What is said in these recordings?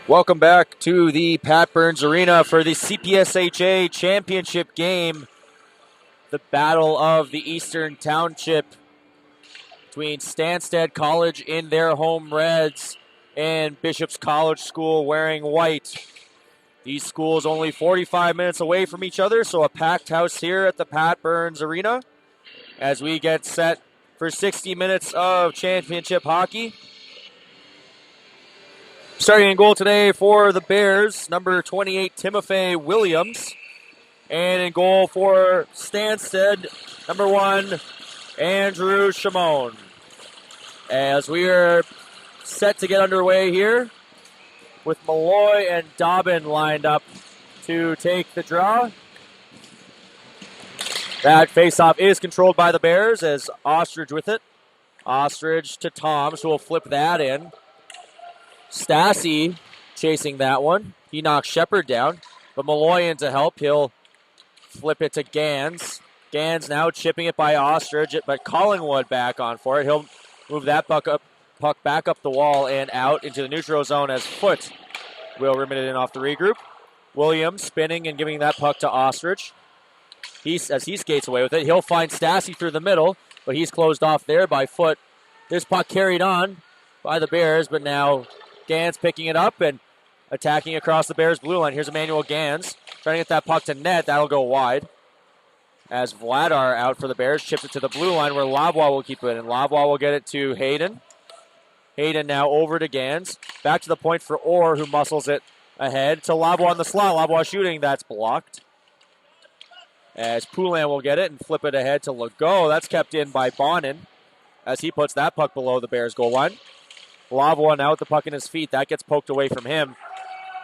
Welcome back to the Pat Burns Arena for the CPSHA Championship game. The Battle of the Eastern Township between Stanstead College in their home reds and Bishop's College School wearing white. These schools only 45 minutes away from each other, so a packed house here at the Pat Burns Arena as we get set for 60 minutes of championship hockey. Starting in goal today for the Bears, number 28, Timothy Williams. And in goal for Stanstead, number 1, Andrew Shimon. As we are set to get underway here with Malloy and Dobbin lined up to take the draw. That faceoff is controlled by the Bears as Ostrich with it. Ostrich to Toms, who will flip that in. Stassi chasing that one. He knocks Shepard down, but Malloy in to help. He'll flip it to Gans. Gans now chipping it by Ostrich, but Collingwood back on for it. He'll move that puck back up the wall and out into the neutral zone as Foote will remit it in off the regroup. Williams spinning and giving that puck to Ostrich. As he skates away with it, he'll find Stassi through the middle, but he's closed off there by Foote. This puck carried on by the Bears, but now Gans picking it up and attacking across the Bears' blue line. Here's Emmanuel Gans trying to get that puck to net. That'll go wide. As Vladar out for the Bears, chips it to the blue line where Lavoie will keep it. And Lavoie will get it to Hayden. Hayden now over to Gans. Back to the point for Orr, who muscles it ahead to Lavoie on the slot. Lavoie shooting. That's blocked. As Poulin will get it and flip it ahead to Legault. That's kept in by Bonin as he puts that puck below the Bears' goal line. Lavoie now with the puck in his feet. That gets poked away from him.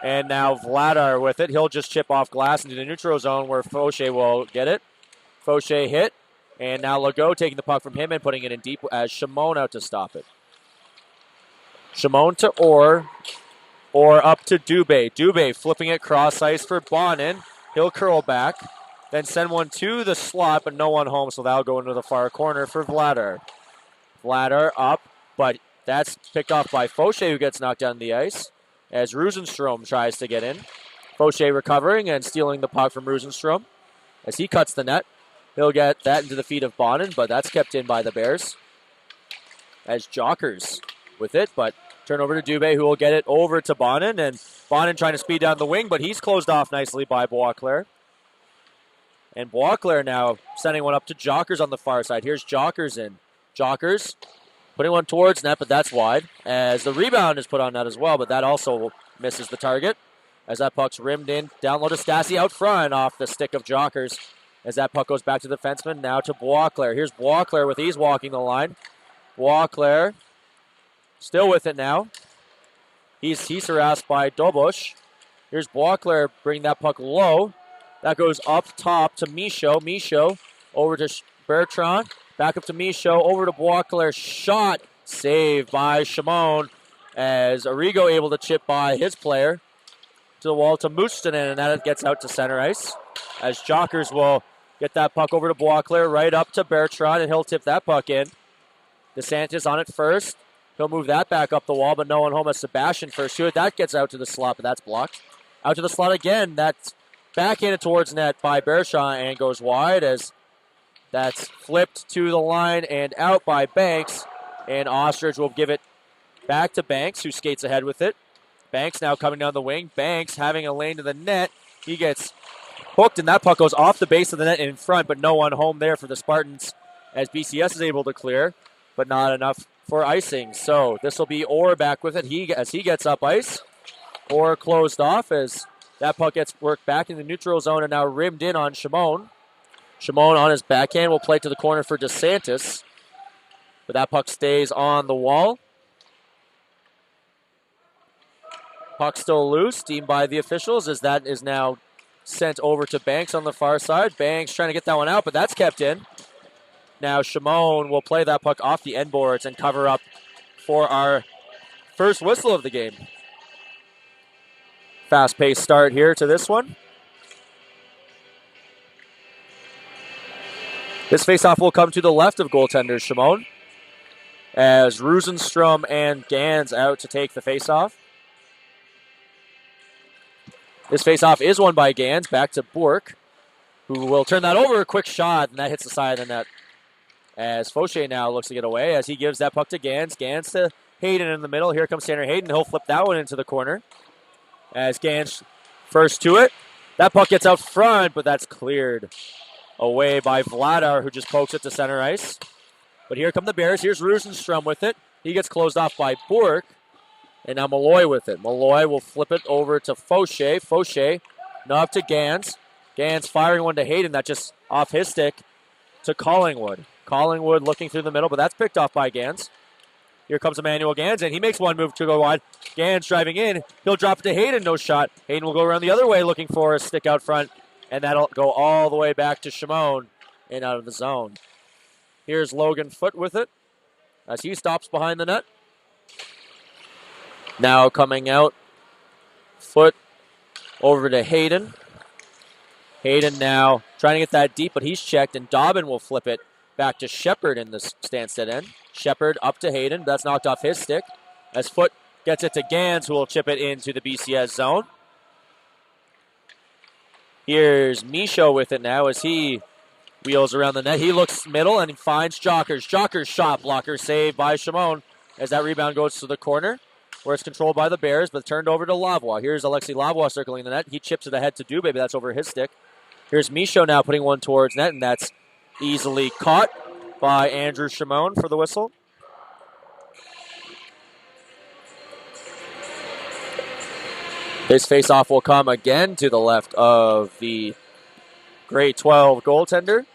And now Vladar with it. He'll just chip off glass into the neutral zone where Fauché will get it. Fauché hit. And now Legault taking the puck from him and putting it in deep as Shimon out to stop it. Shimon to Orr. Orr up to Dubé. Dubé flipping it cross ice for Bonin. He'll curl back. Then send one to the slot, but no one home, so that'll go into the far corner for Vladar. Vladar up, but that's picked off by Fauché, who gets knocked down the ice as Rosenstrom tries to get in. Fauché recovering and stealing the puck from Rosenstrom as he cuts the net. He'll get that into the feet of Bonin, but that's kept in by the Bears. As Jockers with it, but turn over to Dubé, who will get it over to Bonin, and Bonin trying to speed down the wing, but he's closed off nicely by Boisclair. And Boisclair now sending one up to Jockers on the far side. Here's Jockers in. Jockers putting one towards net, but that's wide. As the rebound is put on net as well, but that also misses the target. As that puck's rimmed in, down low to Stassi out front off the stick of Jockers. As that puck goes back to the defenseman, now to Boisclair. Here's Boisclair with ease walking the line. Boisclair still with it now. He's harassed by Dobush. Here's Boisclair bringing that puck low. That goes up top to Michaud. Michaud over to Bertrand. Back up to Michaud. Over to Boisclair. Shot. Saved by Shimon. As Arrigo able to chip by his player to the wall to Mustonen. And that gets out to center ice. As Jockers will get that puck over to Boisclair. Right up to Bertrand. And he'll tip that puck in. DeSantis on it first. He'll move that back up the wall. But no one home as Sebastian first to it. That gets out to the slot. But that's blocked. Out to the slot again. That's backhanded towards net by Bertrand and goes wide as that's flipped to the line and out by Banks. And Ostrich will give it back to Banks, who skates ahead with it. Banks now coming down the wing. Banks having a lane to the net. He gets hooked, and that puck goes off the base of the net in front, but no one home there for the Spartans as BCS is able to clear, but not enough for icing. So this will be Orr back with it as he gets up ice. Orr closed off as that puck gets worked back in the neutral zone and now rimmed in on Shimon. Shimon on his backhand will play to the corner for DeSantis. But that puck stays on the wall. Puck still loose, deemed by the officials as that is now sent over to Banks on the far side. Banks trying to get that one out, but that's kept in. Now Shimon will play that puck off the end boards and cover up for our first whistle of the game. Fast-paced start here to this one. This faceoff will come to the left of goaltender Shimon as Rosenstrom and Gans out to take the faceoff. This faceoff is won by Gans. Back to Bork, who will turn that over. A quick shot, and that hits the side of the net. As Fauché now looks to get away as he gives that puck to Gans. Gans to Hayden in the middle. Here comes Tanner Hayden. He'll flip that one into the corner. As Gans first to it. That puck gets out front, but that's cleared away by Vladar, who just pokes it to center ice. But here come the Bears. Here's Rosenstrom with it. He gets closed off by Bork. And now Malloy with it. Malloy will flip it over to Fauché. Fauché now up to Gans. Gans firing one to Hayden. That just off his stick to Collingwood. Collingwood looking through the middle, but that's picked off by Gans. Here comes Emmanuel Gans, and he makes one move to go wide. Gans driving in. He'll drop it to Hayden. No shot. Hayden will go around the other way looking for a stick out front, and that'll go all the way back to Shimon and out of the zone. Here's Logan Foote with it as he stops behind the net. Now coming out, Foote over to Hayden. Hayden now trying to get that deep, but he's checked, and Dobbin will flip it back to Shepard in the Stanstead end. Shepard up to Hayden. That's knocked off his stick as Foote gets it to Gans, who will chip it into the BCS zone. Here's Michaud with it now as he wheels around the net. He looks middle and he finds Jockers. Jockers shot blocker saved by Shimon as that rebound goes to the corner where it's controlled by the Bears, but turned over to Lavoie. Here's Alexi Lavoie circling the net. He chips it ahead to Dubé, but that's over his stick. Here's Michaud now putting one towards net, and that's easily caught by Andrew Shimon for the whistle. This faceoff will come again to the left of the grade 12 goaltender,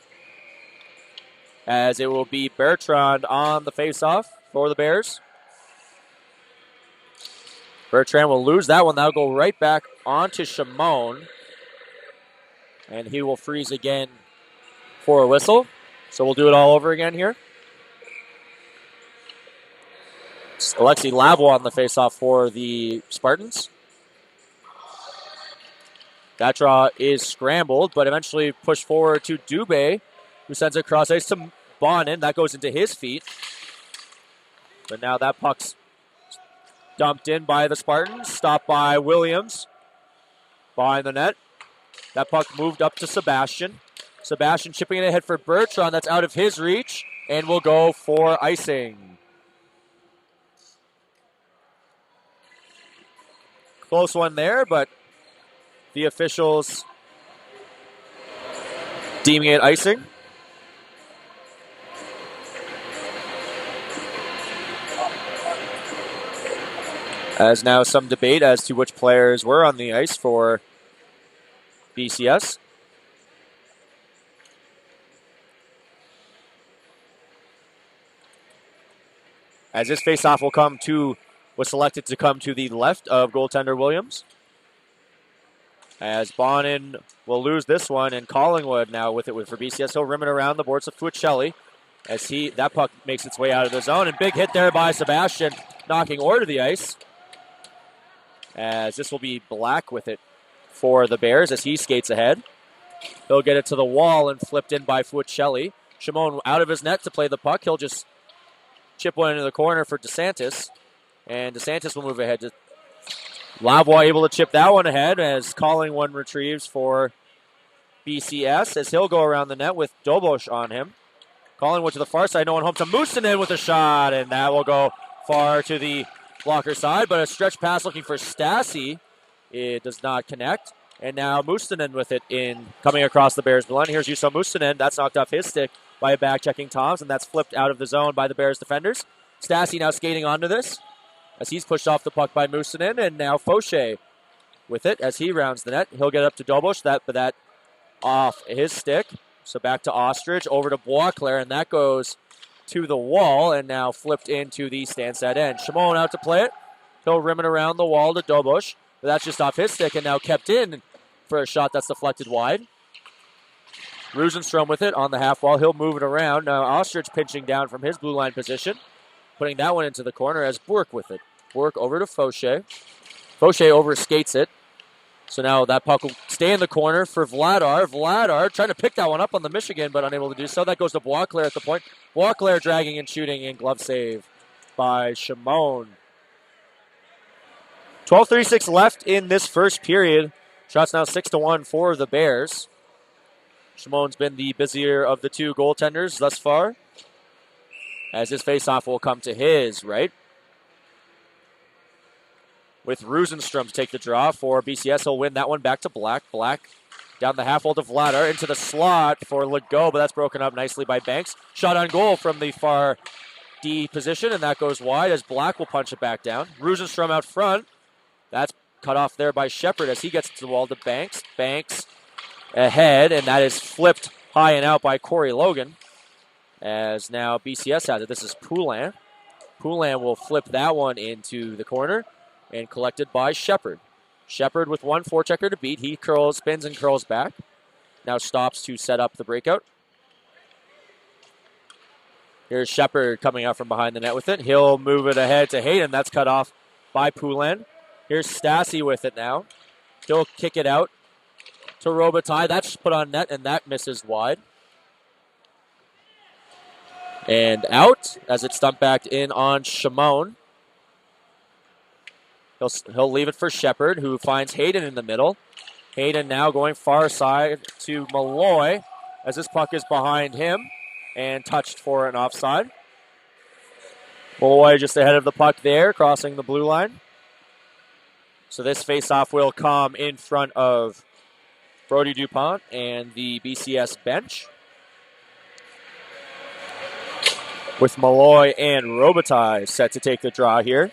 as it will be Bertrand on the faceoff for the Bears. Bertrand will lose that one. That'll go right back onto Shimon, and he will freeze again for a whistle. So we'll do it all over again here. It's Alexi Lavoie on the faceoff for the Spartans. That draw is scrambled, but eventually pushed forward to Dubé, who sends it across ice to Bonin. That goes into his feet. But now that puck's dumped in by the Spartans. Stopped by Williams. Behind the net. That puck moved up to Sebastian. Sebastian chipping it ahead for Bertrand. That's out of his reach and will go for icing. Close one there, but the officials deeming it icing. As now some debate as to which players were on the ice for BCS. As this faceoff was selected to come to the left of goaltender Williams. As Bonin will lose this one, and Collingwood now with it for BCS. He'll rim it around the boards of Fuicelli as that puck makes its way out of the zone. And big hit there by Sebastian, knocking Orr to the ice. As this will be Black with it for the Bears as he skates ahead. He'll get it to the wall and flipped in by Fuicelli. Shimon out of his net to play the puck. He'll just chip one into the corner for DeSantis. And DeSantis will move ahead to Lavoie, able to chip that one ahead as Collingwood retrieves for BCS as he'll go around the net with Dobosh on him. Collingwood to the far side, no one home to Mustonen with a shot, and that will go far to the blocker side, but a stretch pass looking for Stassi. It does not connect. And now Mustonen with it coming across the Bears' blue line. Here's Juuso Mustonen. That's knocked off his stick by a back-checking Toms, and that's flipped out of the zone by the Bears defenders. Stassi now skating onto this as he's pushed off the puck by Mustonen, and now Fauché with it as he rounds the net. He'll get up to Dobosh, but that off his stick. So back to Ostrich, over to Boisclair, and that goes to the wall, and now flipped into the Stanstead end. Shimon out to play it. He'll rim it around the wall to Dobosh, but that's just off his stick, and now kept in for a shot that's deflected wide. Rosenstrom with it on the half wall. He'll move it around. Now Ostrich pinching down from his blue line position, putting that one into the corner as Burke with it. Burke over to Fauché. Fauché over skates it. So now that puck will stay in the corner for Vladar. Vladar trying to pick that one up on the Michigan, but unable to do so. That goes to Boisclair at the point. Boisclair dragging and shooting, and glove save by Shimon. 12:36 left in this first period. Shots now 6-1 for the Bears. Shimon's been the busier of the two goaltenders thus far, as his faceoff will come to his right. With Rosenstrom to take the draw for BCS. He'll win that one back to Black. Black down the half wall to Vladar into the slot for Legault, but that's broken up nicely by Banks. Shot on goal from the far D position, and that goes wide as Black will punch it back down. Rosenstrom out front. That's cut off there by Shepard as he gets to the wall to Banks. Banks ahead, and that is flipped high and out by Corey Logan. As now BCS has it. This is Poulin. Poulin will flip that one into the corner and collected by Shepard. Shepard with one forechecker to beat. He spins and curls back. Now stops to set up the breakout. Here's Shepard coming out from behind the net with it. He'll move it ahead to Hayden. That's cut off by Poulin. Here's Stassi with it now. He'll kick it out to Robitaille. That's put on net, and that misses wide. And out as it's stumped back in on Shimon. He'll leave it for Shepard, who finds Hayden in the middle. Hayden now going far side to Malloy as this puck is behind him and touched for an offside. Malloy just ahead of the puck there, crossing the blue line. So this faceoff will come in front of Brody DuPont and the BCS bench, with Malloy and Robitaille set to take the draw here.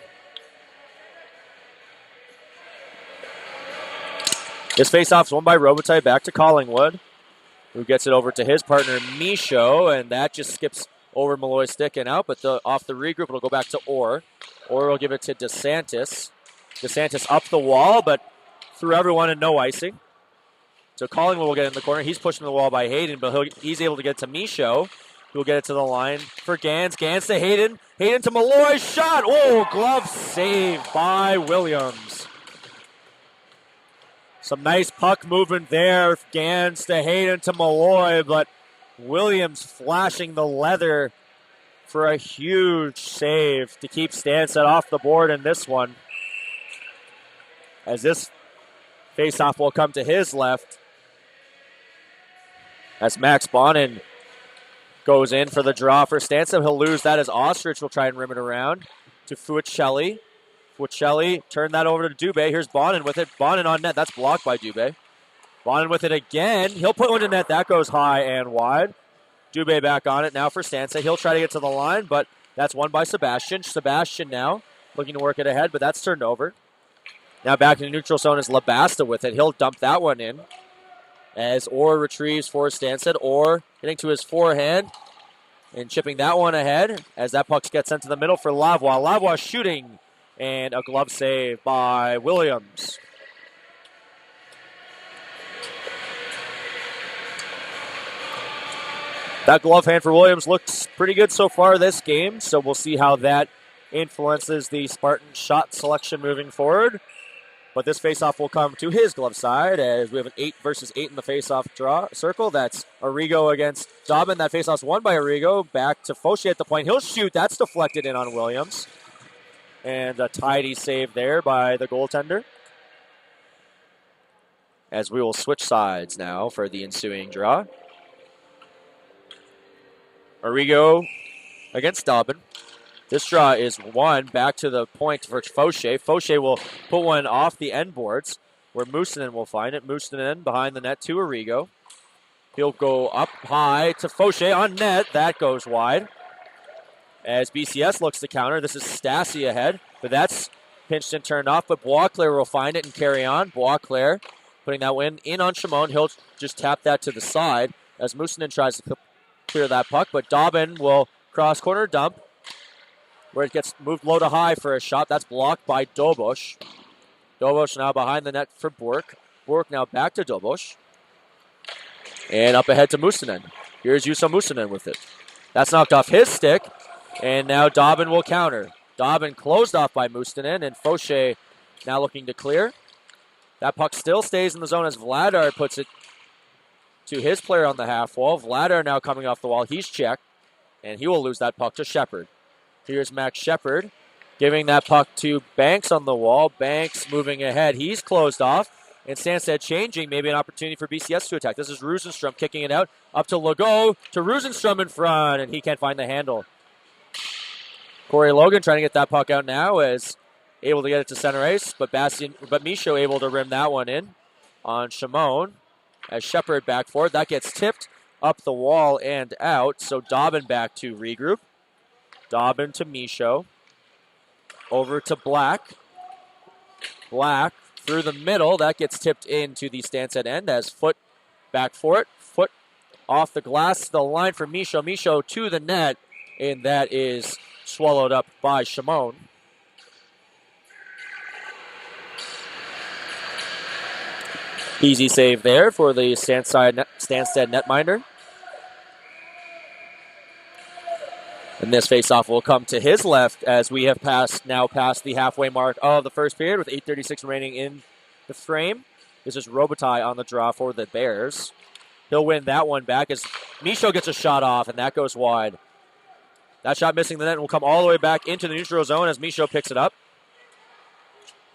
This faceoff is won by Robitaille back to Collingwood, who gets it over to his partner Michaud, and that just skips over Malloy's stick and out, but off the regroup it'll go back to Orr. Orr will give it to DeSantis. DeSantis up the wall, but through everyone and no icing. So Collingwood will get in the corner. He's pushing the wall by Hayden, but he's able to get it to Michaud, who will get it to the line for Gans. Gans to Hayden. Hayden to Malloy. Shot! Oh, glove save by Williams. Some nice puck movement there. Gans to Hayden to Malloy, but Williams flashing the leather for a huge save to keep Stanstead off the board in this one. As this faceoff will come to his left. As Max Bonin goes in for the draw for Stanstead. He'll lose that as Ostrich will try and rim it around to Fuicelli. Fuicelli turned that over to Dubé. Here's Bonin with it. Bonin on net. That's blocked by Dubé. Bonin with it again. He'll put one to net. That goes high and wide. Dubé back on it now for Stanstead. He'll try to get to the line, but that's won by Sebastian. Sebastian now looking to work it ahead, but that's turned over. Now back in the neutral zone is Labasta with it. He'll dump that one in as Orr retrieves for Stanstead. Orr getting to his forehand and chipping that one ahead as that puck gets sent to the middle for Lavoie. Lavoie shooting, and a glove save by Williams. That glove hand for Williams looks pretty good so far this game, so we'll see how that influences the Spartan shot selection moving forward. But this faceoff will come to his glove side as we have an 8 versus 8 in the faceoff draw circle. That's Arrigo against Dobbin. That faceoff's won by Arrigo. Back to Fauché at the point. He'll shoot. That's deflected in on Williams. And a tidy save there by the goaltender. As we will switch sides now for the ensuing draw. Arrigo against Dobbin. This draw is won back to the point for Fauché. Fauché will put one off the end boards where Mustonen will find it. Mustonen behind the net to Arrigo. He'll go up high to Fauché on net. That goes wide. As BCS looks to counter, this is Stassi ahead, but that's pinched and turned off, but Boisclair will find it and carry on. Boisclair putting that win in on Shimon. He'll just tap that to the side as Mustonen tries to clear that puck, but Dobbin will cross corner dump, where it gets moved low to high for a shot. That's blocked by Dobosh. Dobosh now behind the net for Bourque. Bourque now back to Dobosh. And up ahead to Mustonen. Here's Juuso Mustonen with it. That's knocked off his stick. And now Dobbin will counter. Dobbin closed off by Mustonen, and Fauché now looking to clear. That puck still stays in the zone as Vladar puts it to his player on the half wall. Vladar now coming off the wall. He's checked, and he will lose that puck to Shepard. Here's Max Shepard giving that puck to Banks on the wall. Banks moving ahead. He's closed off, And Stanstead changing, maybe an opportunity for BCS to attack. This is Rosenstrom kicking it out, up to Legault, to Rosenstrom in front, and he can't find the handle. Corey Logan trying to get that puck out now, is able to get it to center ice, but Michaud able to rim that one in on Shimon. As Shepard back forward, that gets tipped up the wall and out, so Dobbin back to regroup. Dobbin to Michaud. Over to Black. Black through the middle. That gets tipped into the Stanstead end as Foot back for it. Foot off the glass, the line for Michaud. Michaud to the net, and that is swallowed up by Shimon. Easy save there for the Stanstead netminder. And this faceoff will come to his left as we have now passed the halfway mark of the first period with 8:36 remaining in the frame. This is Robitaille on the draw for the Bears. He'll win that one back as Michaud gets a shot off, and that goes wide. That shot missing the net will come all the way back into the neutral zone as Michaud picks it up.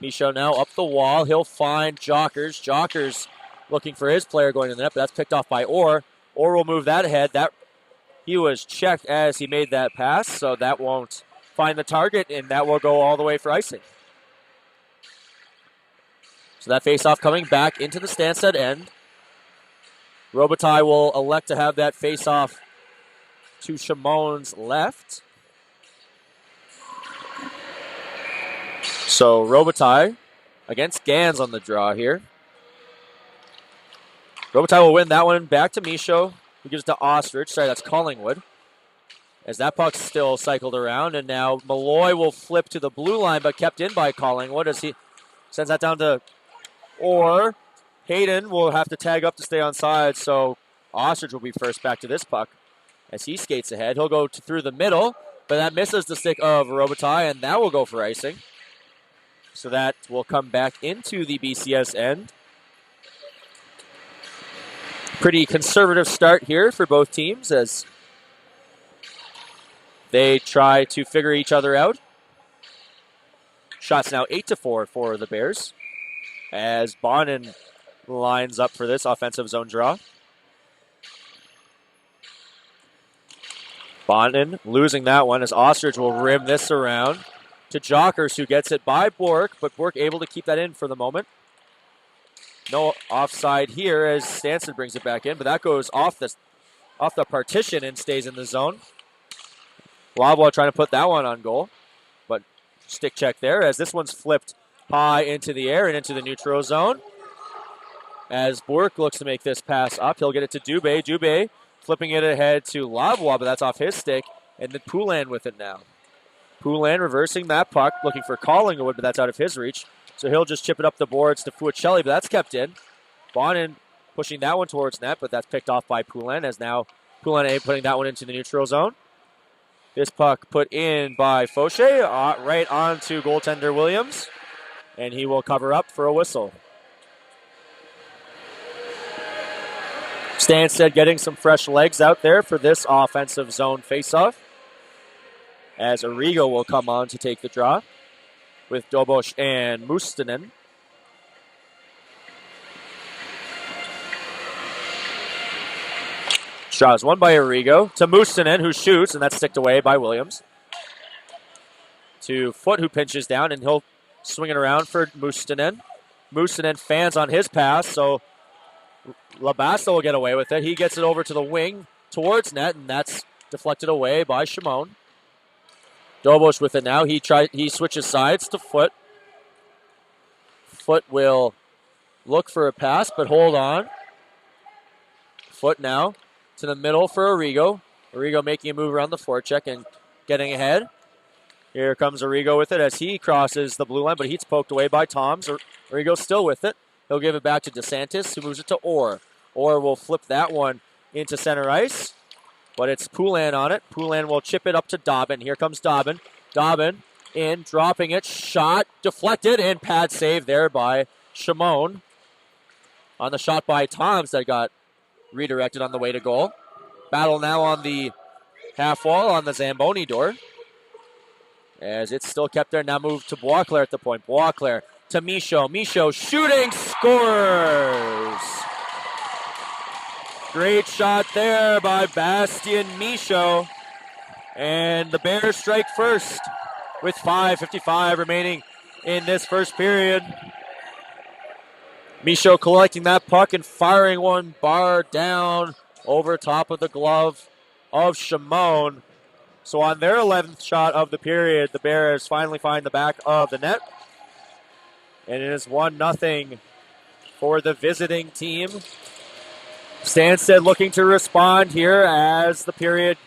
Michaud now up the wall. He'll find Jockers. Jockers looking for his player going to the net, but that's picked off by Orr. Orr will move that ahead. He was checked as he made that pass, so that won't find the target, and that will go all the way for icing. So that faceoff coming back into the Stanstead end. Robitaille will elect to have that faceoff to Shimon's left. So Robitaille against Gans on the draw here. Robitaille will win that one back to Michaud. He gives it to Ostrich. Sorry, that's Collingwood. As that puck's still cycled around, and now Malloy will flip to the blue line, but kept in by Collingwood as he sends that down to Orr. Hayden will have to tag up to stay on side, so Ostrich will be first back to this puck. As he skates ahead, he'll go through the middle, but that misses the stick of Robitaille, and that will go for icing. So that will come back into the BCS end. Pretty conservative start here for both teams as they try to figure each other out. Shots now 8-4 for the Bears as Bonin lines up for this offensive zone draw. Bonin losing that one as Ostrich will rim this around to Jockers, who gets it by Bork, but Bork able to keep that in for the moment. No offside here as Stanstead brings it back in, but that goes off the partition and stays in the zone. Lavoie trying to put that one on goal, but stick check there as this one's flipped high into the air and into the neutral zone. As Bork looks to make this pass up, he'll get it to Dubé. Dubé flipping it ahead to Lavoie, but that's off his stick, and then Poulin with it now. Poulin reversing that puck, looking for Collingwood, but that's out of his reach. So he'll just chip it up the boards to Fuicelli, but that's kept in. Bonin pushing that one towards net, but that's picked off by Poulin, as now Poulin putting that one into the neutral zone. This puck put in by Fauché, right onto goaltender Williams, and he will cover up for a whistle. Stanstead getting some fresh legs out there for this offensive zone faceoff, as Arrigo will come on to take the draw with Dobos and Mustonen. Draw is won by Arrigo to Mustonen, who shoots, and that's sticked away by Williams. To Foot, who pinches down, and he'll swing it around for Mustonen. Mustonen fans on his pass, so Labasta will get away with it. He gets it over to the wing towards net, and that's deflected away by Shimon. Dobos with it now. He switches sides to Foot. Foot will look for a pass, but hold on. Foot now to the middle for Arrigo. Arrigo making a move around the forecheck and getting ahead. Here comes Arrigo with it as he crosses the blue line, but he's poked away by Toms. Arrigo still with it. He'll give it back to DeSantis, who moves it to Orr. Orr will flip that one into center ice. But it's Poulin on it. Poulin will chip it up to Dobbin. Here comes Dobbin. Dobbin in, dropping it. Shot, deflected, and pad save there by Shimon. On the shot by Toms that got redirected on the way to goal. Battle now on the half wall on the Zamboni door. As it's still kept there. Now moved to Boisclair at the point. Boisclair to Michaud. Michaud shooting, scores! Great shot there by Bastien Michaud. And the Bears strike first with 5:55 remaining in this first period. Michaud collecting that puck and firing one bar down over top of the glove of Shimon. So on their 11th shot of the period, the Bears finally find the back of the net. And it is 1-0 for the visiting team. Stanstead looking to respond here as the period,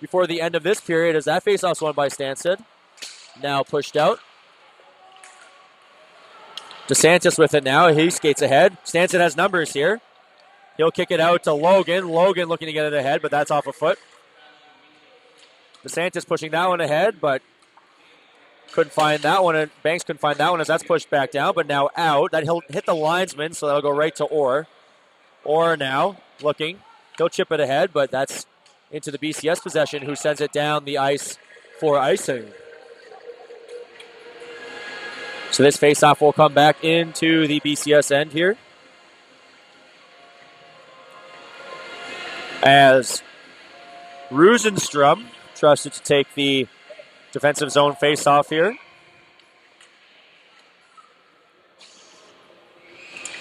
before the end of this period, as that faceoff's won by Stanstead. Now pushed out. DeSantis with it now. He skates ahead. Stanstead has numbers here. He'll kick it out to Logan. Logan looking to get it ahead, but that's off a foot. DeSantis pushing that one ahead, but couldn't find that one. And Banks couldn't find that one as that's pushed back down, but now out. That he'll hit the linesman, so that'll go right to Orr. Orr now looking. He'll chip it ahead, but that's into the BCS possession, who sends it down the ice for icing. So this faceoff will come back into the BCS end here. As Rosenstrom trusted to take the defensive zone faceoff here.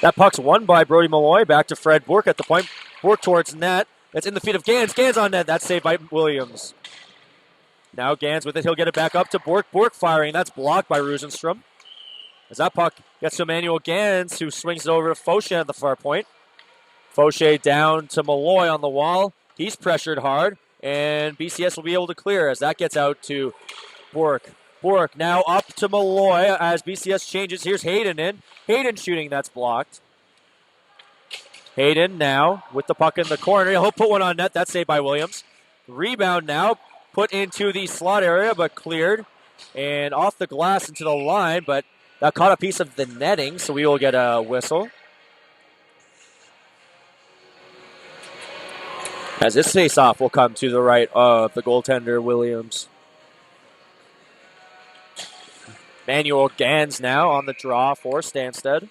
That puck's won by Brody Malloy. Back to Fred Bourque at the point. Bourque towards net. That's in the feet of Gans. Gans on net. That's saved by Williams. Now Gans with it. He'll get it back up to Bourque. Bourque firing. That's blocked by Rosenstrom. As that puck gets to Emmanuel Gans, who swings it over to Fauché at the far point. Fauché down to Malloy on the wall. He's pressured hard, and BCS will be able to clear as that gets out to Bourque. Bourque now up to Malloy as BCS changes. Here's Hayden in. Hayden shooting, that's blocked. Hayden now with the puck in the corner. He'll put one on net. That's saved by Williams. Rebound now put into the slot area, but cleared. And off the glass into the line, but that caught a piece of the netting, so we will get a whistle. As this face-off will come to the right of the goaltender, Williams. Manuel Gans now on the draw for Stanstead.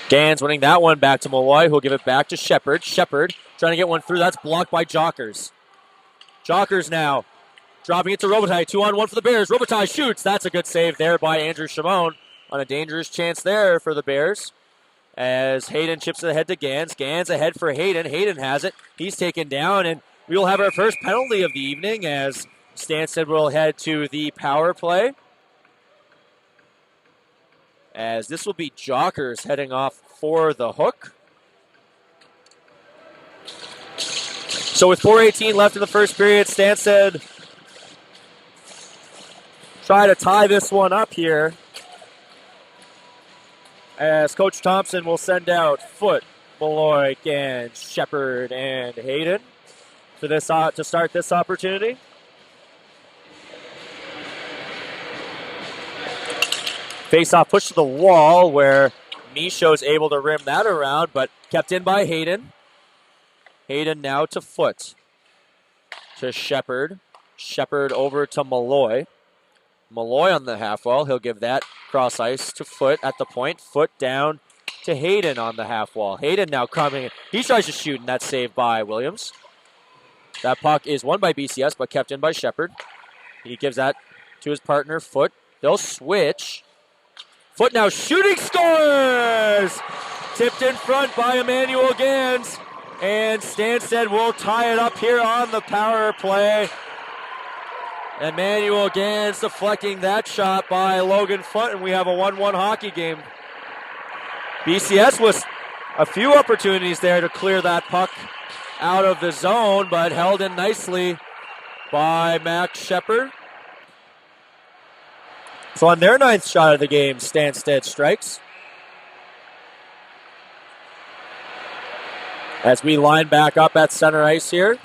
Gans winning that one back to Malloy, who'll give it back to Shepard. Shepard trying to get one through. That's blocked by Jockers. Jockers now dropping it to Robitaille. 2-on-1 for the Bears. Robitaille shoots. That's a good save there by Andrew Shimon on a dangerous chance there for the Bears. As Hayden chips it ahead to Gans. Gans ahead for Hayden. Hayden has it. He's taken down, and we will have our first penalty of the evening as Stanstead will head to the power play. As this will be Jockers heading off for the hook. So with 4:18 left in the first period, Stanstead try to tie this one up here. As Coach Thompson will send out Foote, Malloy, Gans, Shepard, and Hayden to this to start this opportunity. Face-off push to the wall where Michaud's able to rim that around, but kept in by Hayden. Hayden now to Foote. To Shepard. Shepard over to Malloy. Malloy on the half wall. He'll give that cross ice to Foote at the point. Foote down to Hayden on the half wall. Hayden now coming. He tries to shoot, and that's saved by Williams. That puck is won by BCS, but kept in by Shepard. He gives that to his partner, Foote. They'll switch. Foote now shooting, scores! Tipped in front by Emmanuel Gans. And Stanstead will tie it up here on the power play. Emmanuel Gans deflecting that shot by Logan Foote, and we have a 1-1 hockey game. BCS with a few opportunities there to clear that puck out of the zone, but held in nicely by Max Shepard. So on their 9th shot of the game, Stanstead strikes. As we line back up at center ice here.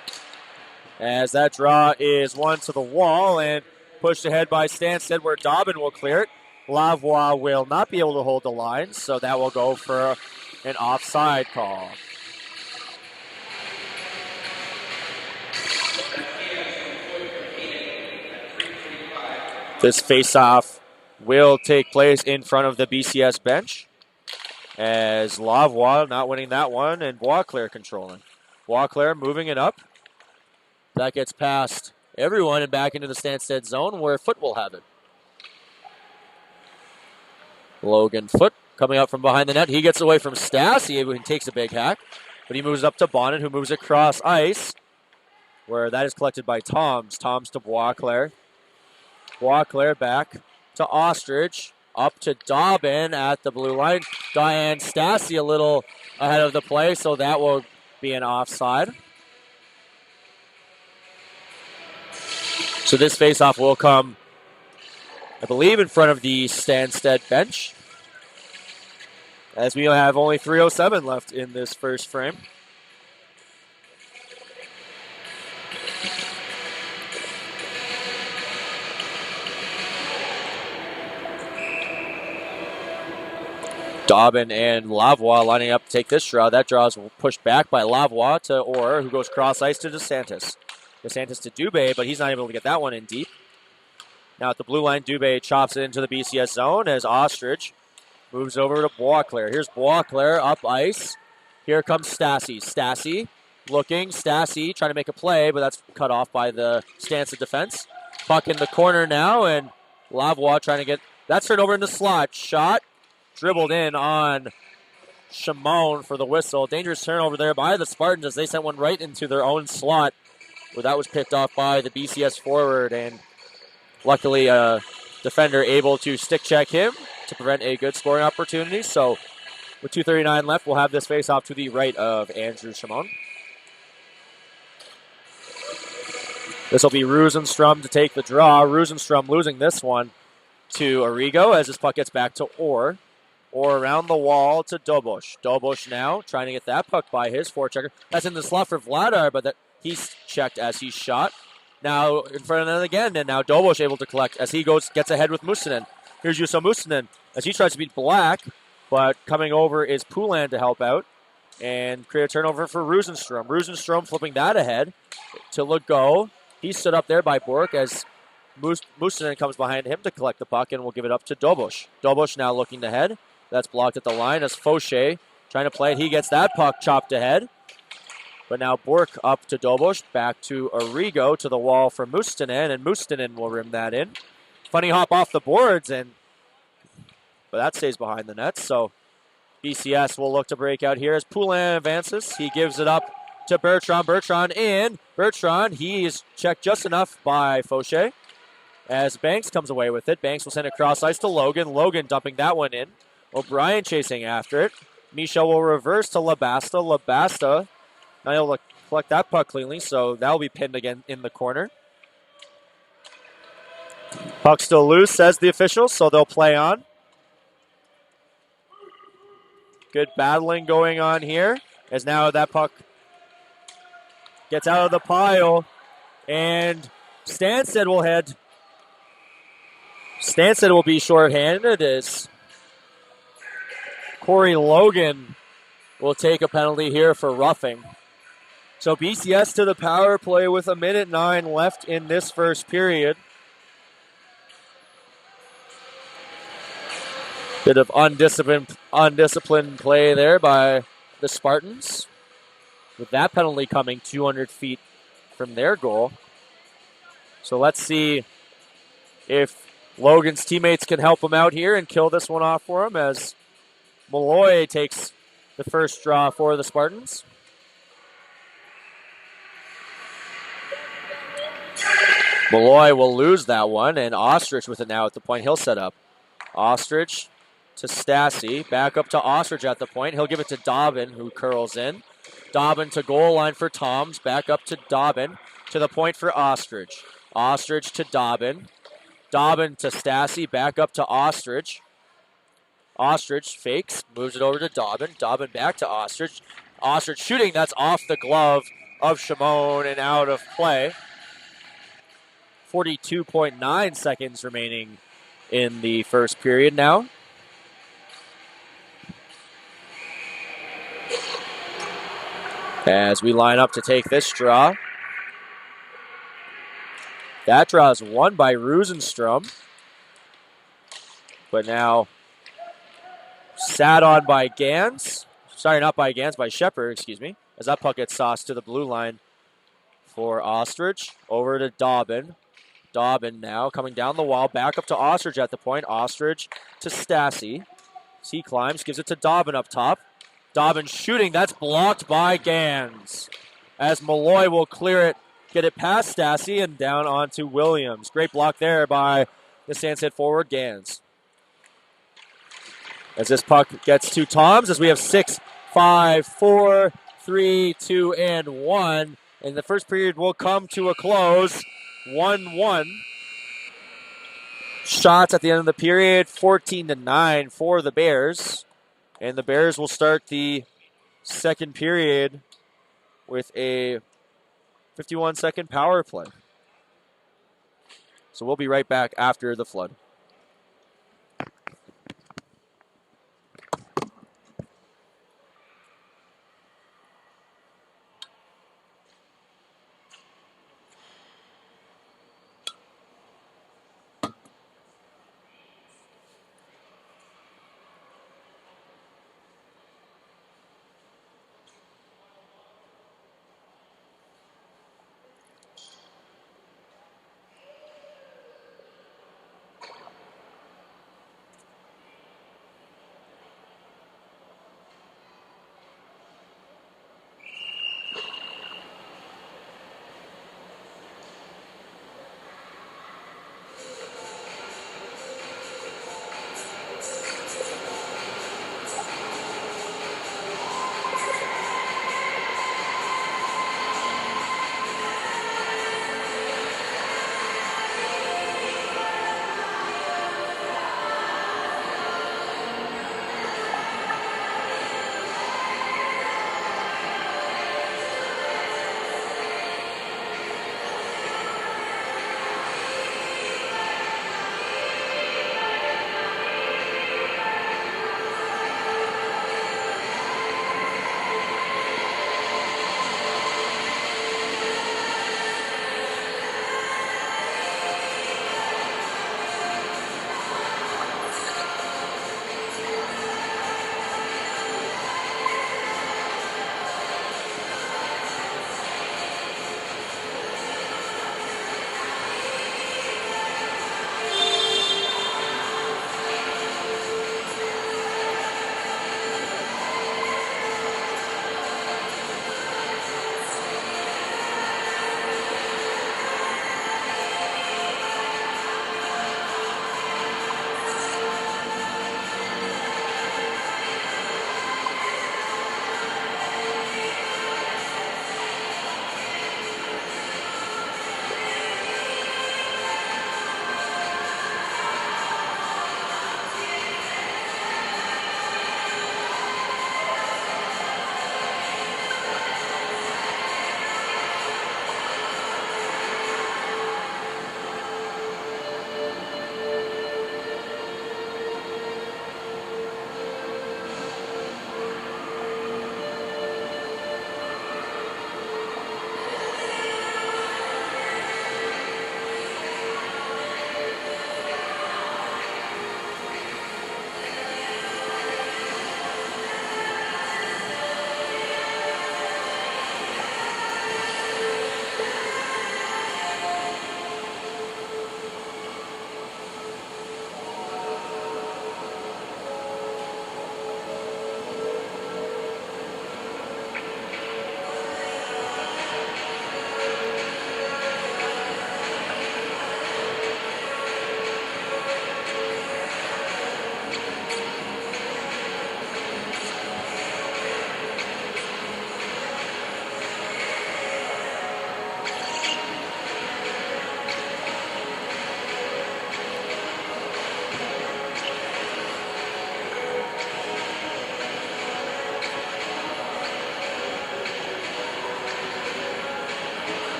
As that draw is won to the wall and pushed ahead by Stanstead where Dobbin will clear it. Lavoie will not be able to hold the line, so that will go for an offside call. This face-off will take place in front of the BCS bench as Lavoie not winning that one and Boisclair controlling. Boisclair moving it up. That gets past everyone and back into the Stanstead zone where Foot will have it. Logan Foot coming up from behind the net. He gets away from Stassi who takes a big hack, but he moves up to Bonnet who moves across ice where that is collected by Toms. Toms to Boisclair. Boisclair back to Ostrich. Up to Dobbin at the blue line. Diane Stassi a little ahead of the play, so that will be an offside. So this faceoff will come, I believe, in front of the Stanstead bench, as we have only 3:07 left in this first frame. Dobbin and Lavoie lining up to take this draw. That draw is pushed back by Lavoie to Orr, who goes cross ice to DeSantis. DeSantis to Dubé, but he's not able to get that one in deep. Now at the blue line, Dubé chops it into the BCS zone as Ostrich moves over to Boisclair. Here's Boisclair up ice. Here comes Stassi. Stassi looking. Stassi trying to make a play, but that's cut off by the Stanstead defense. Puck in the corner now, and Lavoie trying to get that turned over in the slot. Shot. Dribbled in on Shimon for the whistle. Dangerous turnover there by the Spartans as they sent one right into their own slot. Where that was picked off by the BCS forward, and luckily a defender able to stick check him to prevent a good scoring opportunity. So with 2:39 left, we'll have this face off to the right of Andrew Shimon. This will be Rosenstrom to take the draw. Rosenstrom losing this one to Arrigo as this puck gets back to Orr. Or around the wall to Dobosh. Dobosh now trying to get that puck by his forechecker. That's in the slot for Vladar, but he's checked as he's shot. Now in front of them again, and now Dobosh able to collect as he gets ahead with Mustonen. Here's Juuso Mustonen as he tries to beat Black, but coming over is Poulin to help out and create a turnover for Rosenstrom. Rosenstrom flipping that ahead to Legault. He stood up there by Bork as Mustonen comes behind him to collect the puck and will give it up to Dobosh. Dobosh now looking ahead. That's blocked at the line as Fauché trying to play it. He gets that puck chopped ahead. But now Bork up to Dobosh, back to Arrigo, to the wall for Mustonen, and Mustonen will rim that in. Funny hop off the boards, but that stays behind the net. So BCS will look to break out here as Poulin advances. He gives it up to Bertrand. Bertrand in. Bertrand, he is checked just enough by Fauché as Banks comes away with it. Banks will send it cross ice to Logan. Logan dumping that one in. O'Brien chasing after it. Misha will reverse to Labasta. Labasta not able to collect that puck cleanly, so that will be pinned again in the corner. Puck still loose, says the officials, so they'll play on. Good battling going on here, as now that puck gets out of the pile, and Stanstead will head. Stanstead will be shorthanded as Corey Logan will take a penalty here for roughing. So BCS to the power play with 1:09 left in this first period. Bit of undisciplined play there by the Spartans. With that penalty coming 200 feet from their goal. So let's see if Logan's teammates can help him out here and kill this one off for him as Malloy takes the first draw for the Spartans. Malloy will lose that one, and Ostrich with it now at the point. He'll set up. Ostrich to Stassi. Back up to Ostrich at the point. He'll give it to Dobbin, who curls in. Dobbin to goal line for Toms. Back up to Dobbin. To the point for Ostrich. Ostrich to Dobbin. Dobbin to Stassi. Back up to Ostrich. Ostrich fakes, moves it over to Dobbin. Dobbin back to Ostrich. Ostrich shooting, that's off the glove of Shimon and out of play. 42.9 seconds remaining in the first period now. As we line up to take this draw. That draw is won by Rosenstrom. but now sat on by Gans. Sorry, not by Gans, by Shepard, excuse me. As that puck gets sauced to the blue line for Ostrich. Over to Dobbin. Dobbin now coming down the wall, back up to Ostrich at the point. Ostrich to Stassi. He climbs, gives it to Dobbin up top. Dobbin shooting, that's blocked by Gans. As Malloy will clear it, get it past Stassi and down onto Williams. Great block there by the Stanstead forward, Gans. As this puck gets to Toms, as we have 6, 5, 4, 3, 2, and 1. And the first period will come to a close, 1-1. Shots at the end of the period, 14-9 for the Bears. And the Bears will start the second period with a 51-second power play. So we'll be right back after the flood.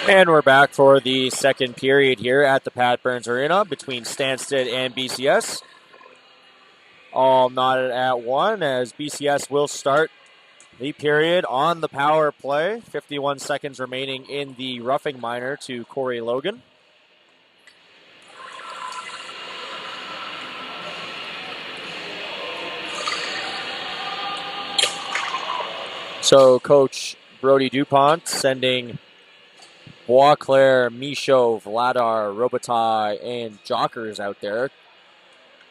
And we're back for the second period here at the Pat Burns Arena between Stanstead and BCS. All knotted at one as BCS will start the period on the power play. 51 seconds remaining in the roughing minor to Corey Logan. So Coach Brody DuPont sending Boisclair, Michaud, Vladar, Robitaille, and Jockers out there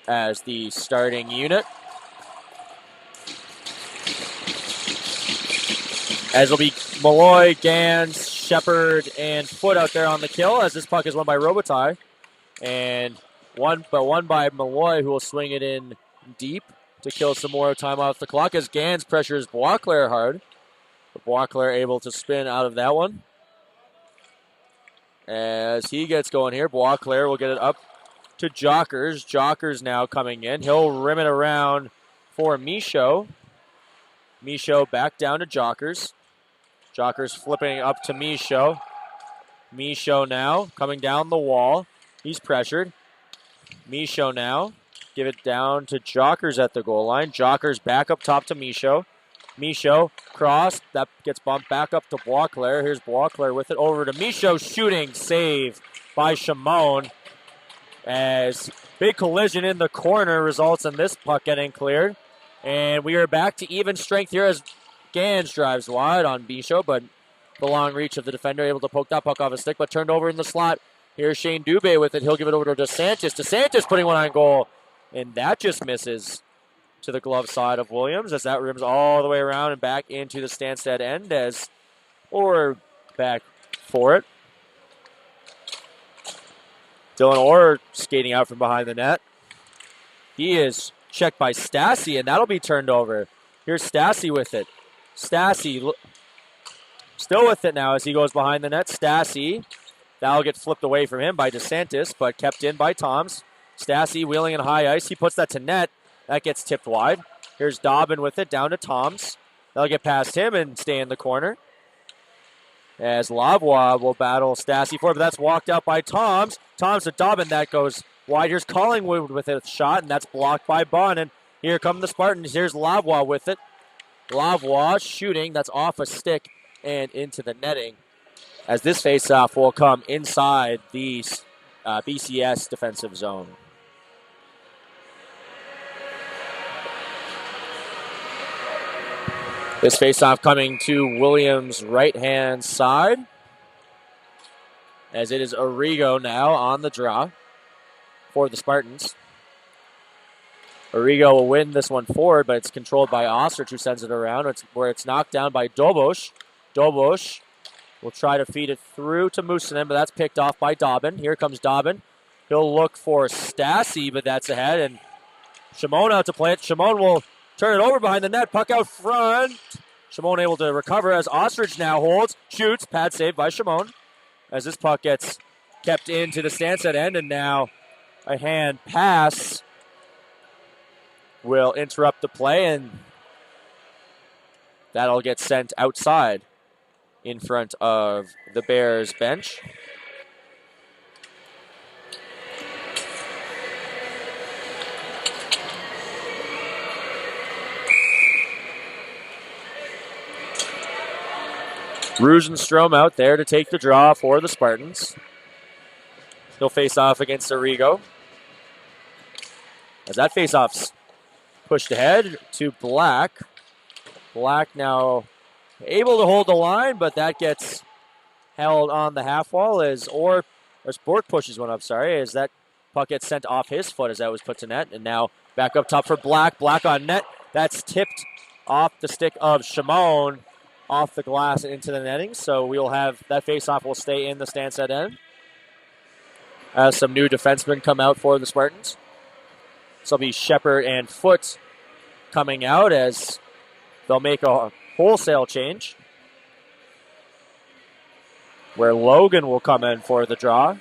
as the starting unit. As it'll be Malloy, Gans, Shepard, and Foote out there on the kill as this puck is won by Robitaille. And one by Malloy, who will swing it in deep to kill some more time off the clock as Gans pressures Boisclair hard. But Boisclair able to spin out of that one. As he gets going here, Boisclair will get it up to Jockers. Jockers now coming in. He'll rim it around for Michaud. Michaud back down to Jockers. Jockers flipping up to Michaud. Michaud now coming down the wall. He's pressured. Michaud now. Give it down to Jockers at the goal line. Jockers back up top to Michaud. Michaud cross. That gets bumped back up to Boisclair. Here's Boisclair with it over to Michaud. Shooting save by Shimon. As big collision in the corner results in this puck getting cleared. And we are back to even strength here as Gans drives wide on Michaud, but the long reach of the defender able to poke that puck off his stick, but turned over in the slot. Here's Shane Dubé with it. He'll give it over to DeSantis. DeSantis putting one on goal, and that just misses to the glove side of Williams as that rims all the way around and back into the Stanstead end as Orr back for it. Dylan Orr skating out from behind the net. He is checked by Stassi, and that'll be turned over. Here's Stassi with it. Stassi still with it now as he goes behind the net. Stassi, that'll get flipped away from him by DeSantis, but kept in by Toms. Stassi wheeling in high ice. He puts that to net. That gets tipped wide. Here's Dobbin with it down to Toms. That'll get past him and stay in the corner. As Lavoie will battle Stassi for it, but that's walked out by Toms. Toms to Dobbin, that goes wide. Here's Collingwood with a shot, and that's blocked by Bonn. And here come the Spartans. Here's Lavoie with it. Lavoie shooting, that's off a stick and into the netting. As this faceoff will come inside the BCS defensive zone. This faceoff coming to Williams' right-hand side. As it is Arrigo now on the draw for the Spartans. Arrigo will win this one forward, but it's controlled by Ostrich, who sends it around, where it's knocked down by Dobos. Dobos will try to feed it through to Musinen, but that's picked off by Dobbin. Here comes Dobbin. He'll look for Stassi, but that's ahead, and Shimon out to play it. Shimon will turn it over behind the net, puck out front. Shimon able to recover as Ostrich now holds, shoots, pad save by Shimon. As this puck gets kept into the Stanstead end, and now a hand pass will interrupt the play, and that'll get sent outside in front of the Bears bench. Rosenstrom out there to take the draw for the Spartans. He'll face off against Arrigo. As that face-off's pushed ahead to Black. Black now able to hold the line, but that gets held on the half wall as Bork pushes one up, as that puck gets sent off his foot as that was put to net. And now back up top for Black. Black on net. That's tipped off the stick of Shimon, off the glass and into the netting. So we'll have that face-off will stay in the Stanstead end as some new defensemen come out for the Spartans. So it'll be Shepard and Foote coming out as they'll make a wholesale change where Logan will come in for the draw.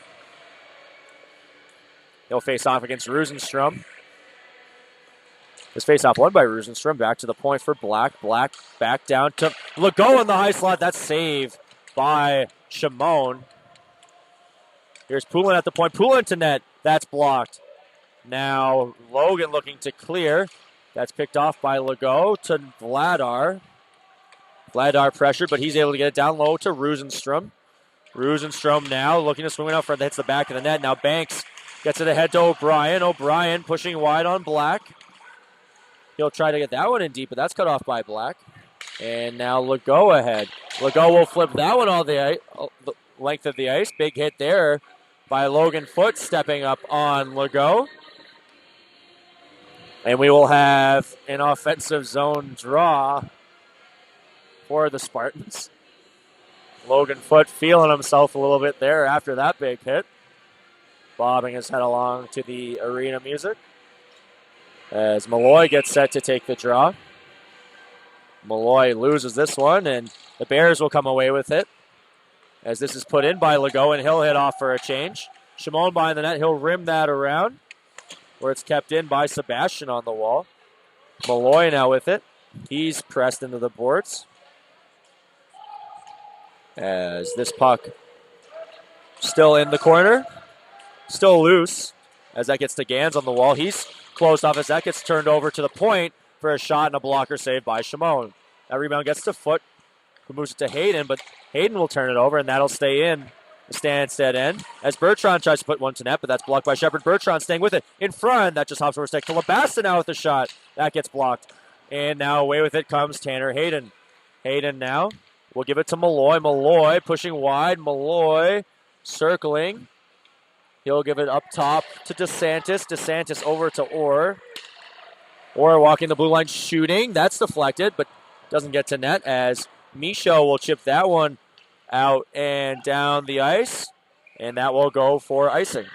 He'll face off against Rosenstrom. This face-off won by Rosenstrom. Back to the point for Black. Black back down to Legault in the high slot. That's saved by Shimon. Here's Poulin at the point. Poulin to net. That's blocked. Now Logan looking to clear. That's picked off by Legault to Vladar. Vladar pressured, but he's able to get it down low to Rosenstrom. Rosenstrom now looking to swing it out front. That hits the back of the net. Now Banks gets it ahead to O'Brien. O'Brien pushing wide on Black. He'll try to get that one in deep, but that's cut off by Black. And now Legault ahead. Legault will flip that one all the length of the ice. Big hit there by Logan Foote stepping up on Legault. And we will have an offensive zone draw for the Spartans. Logan Foote feeling himself a little bit there after that big hit. Bobbing his head along to the arena music. As Malloy gets set to take the draw. Malloy loses this one, and the Bears will come away with it. As this is put in by Legault, and he'll hit off for a change. Shimon behind the net, he'll rim that around, where it's kept in by Sebastian on the wall. Malloy now with it. He's pressed into the boards. As this puck still in the corner. Still loose as that gets to Gans on the wall. He's closed off as that gets turned over to the point for a shot and a blocker saved by Shimon. That rebound gets to Foote, who moves it to Hayden, but Hayden will turn it over, and that'll stay in the Stanstead end. As Bertrand tries to put one to net, but that's blocked by Shepard. Bertrand staying with it in front. That just hops over stick to Labasta now with the shot. That gets blocked. And now away with it comes Tanner Hayden. Hayden now will give it to Malloy. Malloy pushing wide. Malloy circling. He'll give it up top to DeSantis. DeSantis over to Orr. Orr walking the blue line shooting. That's deflected, but doesn't get to net as Micho will chip that one out and down the ice. And that will go for icing.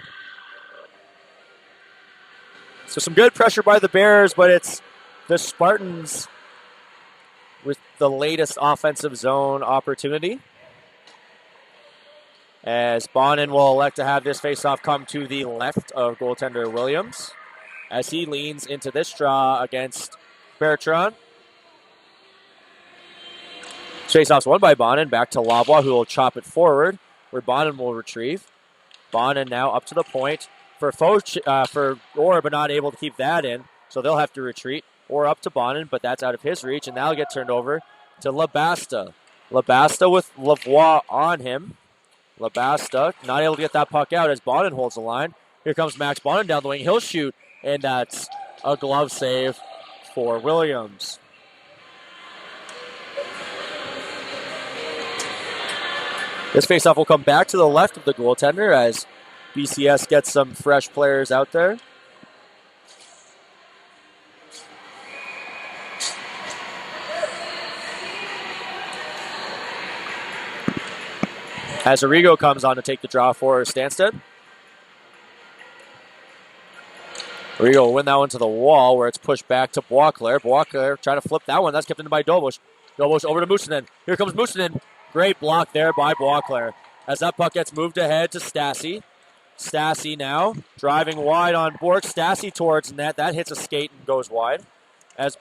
So some good pressure by the Bears, but it's the Spartans with the latest offensive zone opportunity. As Bonin will elect to have this faceoff come to the left of goaltender Williams as he leans into this draw against Bertrand. Faceoff's won by Bonin. Back to Lavoie, who will chop it forward, where Bonin will retrieve. Bonin now up to the point for Orr, but not able to keep that in, so they'll have to retreat. Or up to Bonin, but that's out of his reach, and that'll get turned over to Labasta. Labasta with Lavoie on him. Labasta not able to get that puck out as Bonin holds the line. Here comes Max Bonin down the wing. He'll shoot, and that's a glove save for Williams. This faceoff will come back to the left of the goaltender as BCS gets some fresh players out there. As Arrigo comes on to take the draw for Stanstead. Arrigo will win that one to the wall where it's pushed back to Boisclair. Boisclair trying to flip that one. That's kept in by Dobush. Dobush over to Mustonen. Here comes Mustonen. Great block there by Boisclair. As that puck gets moved ahead to Stassi. Stassi now driving wide on Bork. Stassi towards net. That hits a skate and goes wide. As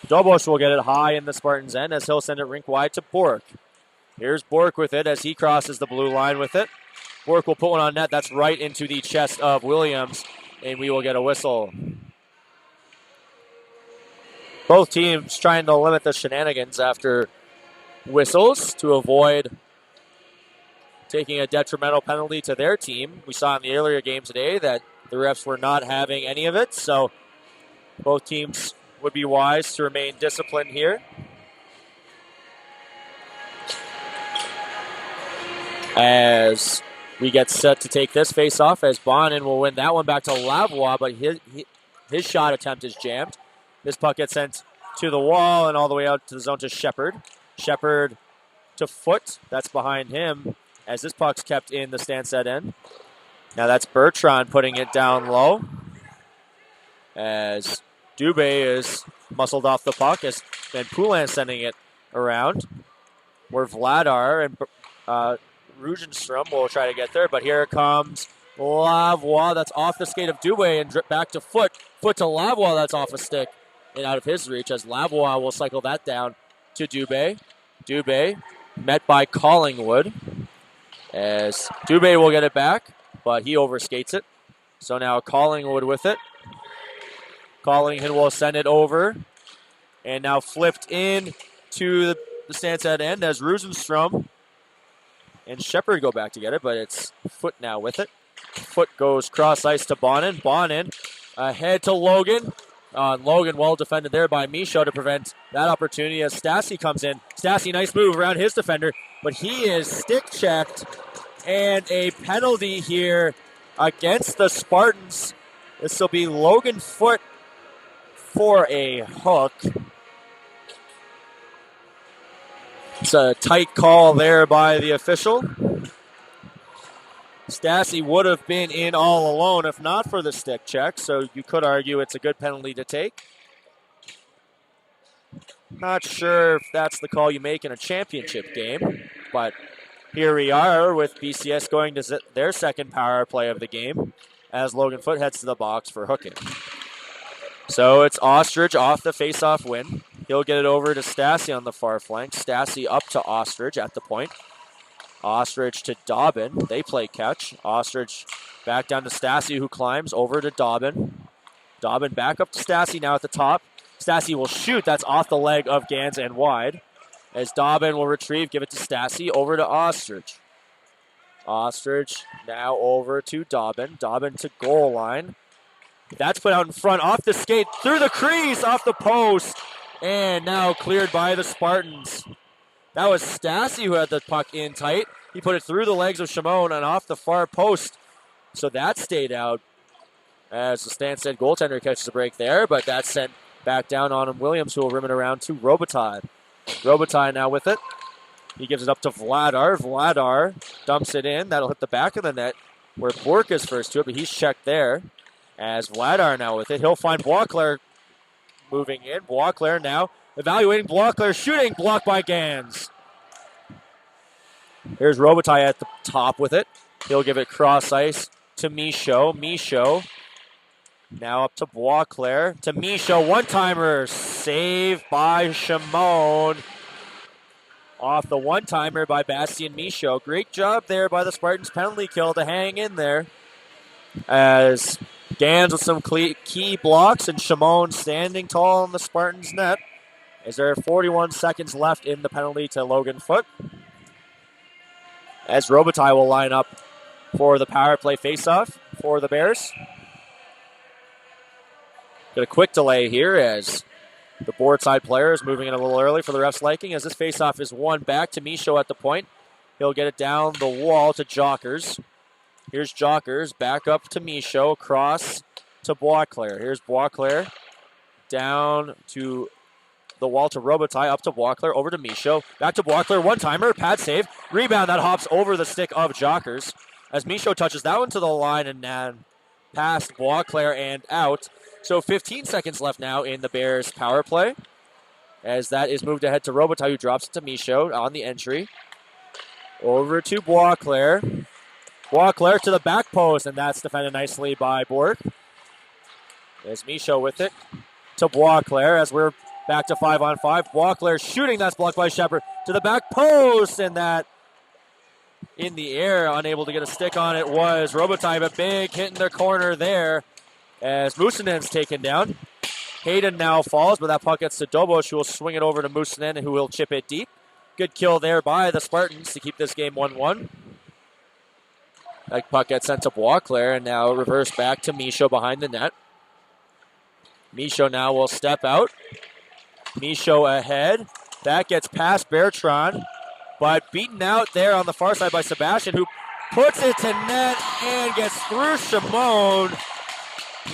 Dobush will get it high in the Spartans' end as he'll send it rink wide to Bork. Here's Bork with it as he crosses the blue line with it. Bork will put one on net. That's right into the chest of Williams, and we will get a whistle. Both teams trying to limit the shenanigans after whistles to avoid taking a detrimental penalty to their team. We saw in the earlier game today that the refs were not having any of it, so both teams would be wise to remain disciplined here. As we get set to take this face-off, as Bonin will win that one back to Lavoie, but his shot attempt is jammed. This puck gets sent to the wall and all the way out to the zone to Shepard. Shepard to Foote. That's behind him as this puck's kept in the Stanstead end. Now that's Bertrand putting it down low as Dubé is muscled off the puck as Van Poulin sending it around. Where Vladar and Rugenstrom will try to get there, but here comes Lavoie. That's off the skate of Dubé and drip back to Foote. Foote to Lavoie. That's off a stick and out of his reach as Lavoie will cycle that down to Dubé. Dubé met by Collingwood. As Dubé will get it back, but he overskates it. So now Collingwood with it. Collingwood will send it over. And now flipped in to the Stanstead end as Rosenstrom and Shepard go back to get it, but it's Foot now with it. Foot goes cross ice to Bonin. Bonin ahead to Logan. Logan well defended there by Michaud to prevent that opportunity as Stassi comes in. Stassi, nice move around his defender, but he is stick checked, and a penalty here against the Spartans. This will be Logan Foot for a hook. It's a tight call there by the official. Stassi would have been in all alone if not for the stick check, so you could argue it's a good penalty to take. Not sure if that's the call you make in a championship game, but here we are with BCS going to their second power play of the game as Logan Foot heads to the box for hooking. So it's Ostrich off the face-off win. He'll get it over to Stassi on the far flank. Stassi up to Ostrich at the point. Ostrich to Dobbin. They play catch. Ostrich back down to Stassi, who climbs over to Dobbin. Dobbin back up to Stassi now at the top. Stassi will shoot. That's off the leg of Gans and wide. As Dobbin will retrieve, give it to Stassi, over to Ostrich. Ostrich now over to Dobbin. Dobbin to goal line. That's put out in front, off the skate, through the crease, off the post, and now cleared by the Spartans. That was Stassi who had the puck in tight. He put it through the legs of Shimon and off the far post. So that stayed out as the Stanstead goaltender catches a break there, but that's sent back down on him. Williams, who will rim it around to Robitaille. Robitaille now with it. He gives it up to Vladar. Vladar dumps it in. That'll hit the back of the net where Bork is first to it, but he's checked there. As Vladar now with it, he'll find Boisclair moving in. Boisclair now evaluating Boisclair, shooting, blocked by Gans. Here's Robitaille at the top with it. He'll give it cross ice to Michaud. Michaud now up to Boisclair. To Michaud, one-timer, saved by Shimon. Off the one-timer by Bastien Michaud. Great job there by the Spartans penalty kill to hang in there. As Gans with some key blocks and Shimon standing tall in the Spartans' net. As there are 41 seconds left in the penalty to Logan Foot. As Robitaille will line up for the power play faceoff for the Bears. Got a quick delay here as the board side player is moving in a little early for the ref's liking as this faceoff is won back to Michaud at the point. He'll get it down the wall to Jockers. Here's Jockers, back up to Michaud, across to Boisclair. Here's Boisclair, down to the wall to Robitaille, up to Boisclair, over to Michaud, back to Boisclair, one-timer, pad save, rebound that hops over the stick of Jockers as Michaud touches that one to the line and then past Boisclair and out. So 15 seconds left now in the Bears power play as that is moved ahead to Robitaille, who drops it to Michaud on the entry. Over to Boisclair. Boisclair to the back post, and that's defended nicely by Bork. There's Michaud with it to Boisclair as we're back to 5-on-5. Boisclair shooting, that's blocked by Shepard to the back post, and that in the air, unable to get a stick on it was Robitaille, but big hit in their corner there as Musinen's taken down. Hayden now falls, but that puck gets to Dobosh, who will swing it over to Musinen, who will chip it deep. Good kill there by the Spartans to keep this game 1-1. That puck gets sent to Boisclair, and now reverse back to Michaud behind the net. Michaud now will step out. Michaud ahead. That gets past Bertrand, but beaten out there on the far side by Sebastian, who puts it to net and gets through Shimon.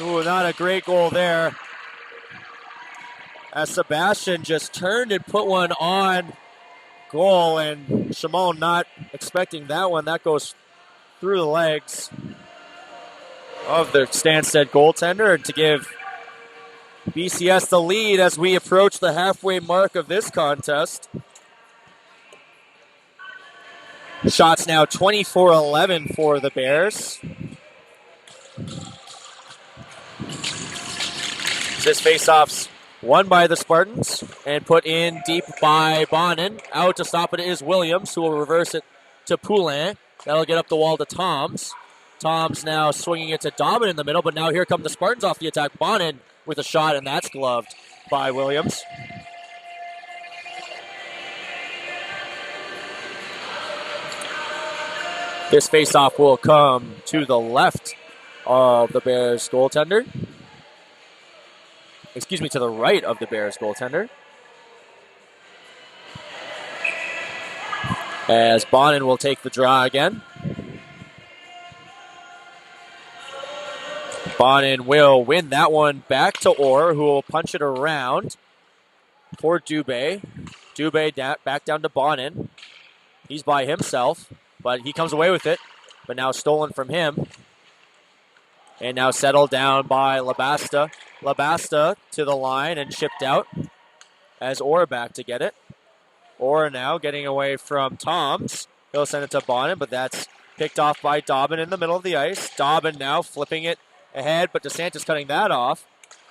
Ooh, not a great goal there. As Sebastian just turned and put one on goal, and Shimon not expecting that one. That goes through the legs of the Stanstead goaltender, and to give BCS the lead as we approach the halfway mark of this contest. Shots now 24-11 for the Bears. This faceoff's won by the Spartans and put in deep by Bonin. Out to stop it is Williams, who will reverse it to Poulin. That'll get up the wall to Toms. Toms now swinging it to Dobbin in the middle, but now here come the Spartans off the attack. Bonin with a shot, and that's gloved by Williams. This faceoff will come to the left of the Bears goaltender. Excuse me, to the right of the Bears goaltender. As Bonin will take the draw again. Bonin will win that one back to Orr, who will punch it around for Dubé. Dubé back down to Bonin. He's by himself, but he comes away with it. But now stolen from him. And now settled down by Labasta. Labasta to the line and chipped out as Orr back to get it. Orr now getting away from Toms. He'll send it to Bonin, but that's picked off by Dobbin in the middle of the ice. Dobbin now flipping it ahead, but DeSantis cutting that off.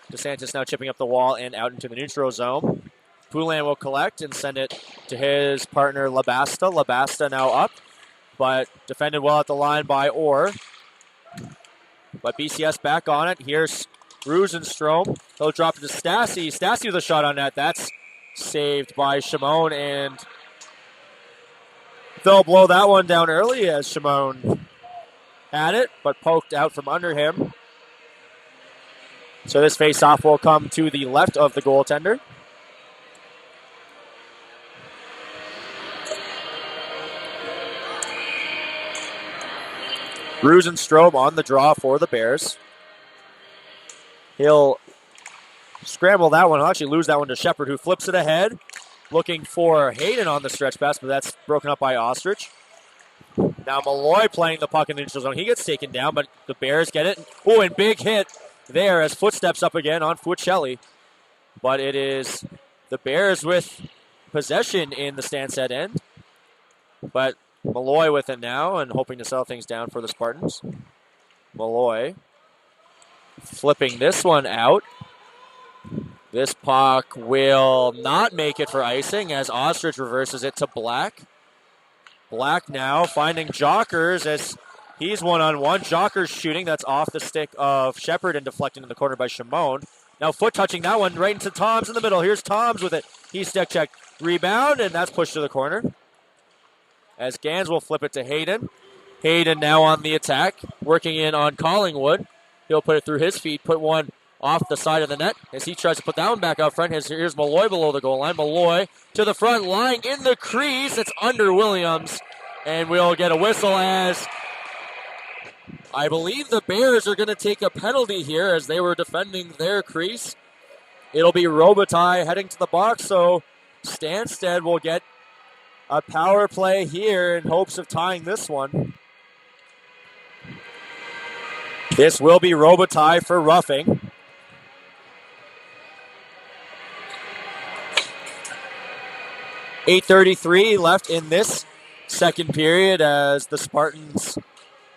DeSantis now chipping up the wall and out into the neutral zone. Poulin will collect and send it to his partner Labasta. Labasta now up, but defended well at the line by Orr. But BCS back on it. Here's Rosenstrom. He'll drop it to Stassi. Stassi with a shot on net. That's saved by Shimon, and they'll blow that one down early as Shimon had it, but poked out from under him. So this face-off will come to the left of the goaltender. Rosenstrom on the draw for the Bears. He'll scramble that one. He'll actually lose that one to Shepard, who flips it ahead. Looking for Hayden on the stretch pass, but that's broken up by Ostrich. Now Malloy playing the puck in the neutral zone. He gets taken down, but the Bears get it. Oh, and big hit there as footsteps up again on Fuicelli. But it is the Bears with possession in the Stanstead end. But Malloy with it now and hoping to settle things down for the Spartans. Malloy flipping this one out. This puck will not make it for icing as Ostrich reverses it to Black. Black now finding Jockers as he's one-on-one. Jockers shooting. That's off the stick of Shepard and deflected in the corner by Shimon. Now foot touching that one right into Toms in the middle. Here's Toms with it. He's stick check. Rebound, and that's pushed to the corner. As Gans will flip it to Hayden. Hayden now on the attack, working in on Collingwood. He'll put it through his feet, put one off the side of the net as he tries to put that one back out front. Here's Malloy below the goal line. Malloy to the front, lying in the crease. It's under Williams, and we'll get a whistle as I believe the Bears are going to take a penalty here as they were defending their crease. It'll be Robitaille heading to the box, so Stanstead will get a power play here in hopes of tying this one. This will be Robitaille for roughing. .8:33 left in this second period as the Spartans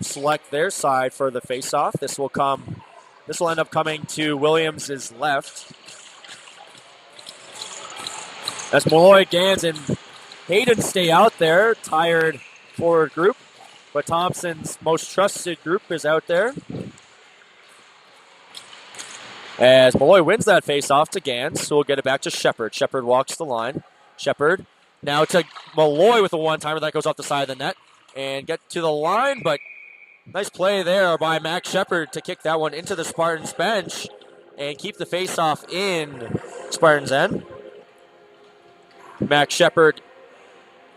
select their side for the faceoff. This will end up coming to Williams' left. As Malloy, Gans, and Hayden stay out there, tired forward group, but Thompson's most trusted group is out there. As Malloy wins that faceoff to Gans, so we'll get it back to Shepard. Shepard walks the line. Shepard now to Malloy with a one-timer that goes off the side of the net and get to the line, but nice play there by Max Shepard to kick that one into the Spartans bench and keep the faceoff in Spartans end. Max Shepard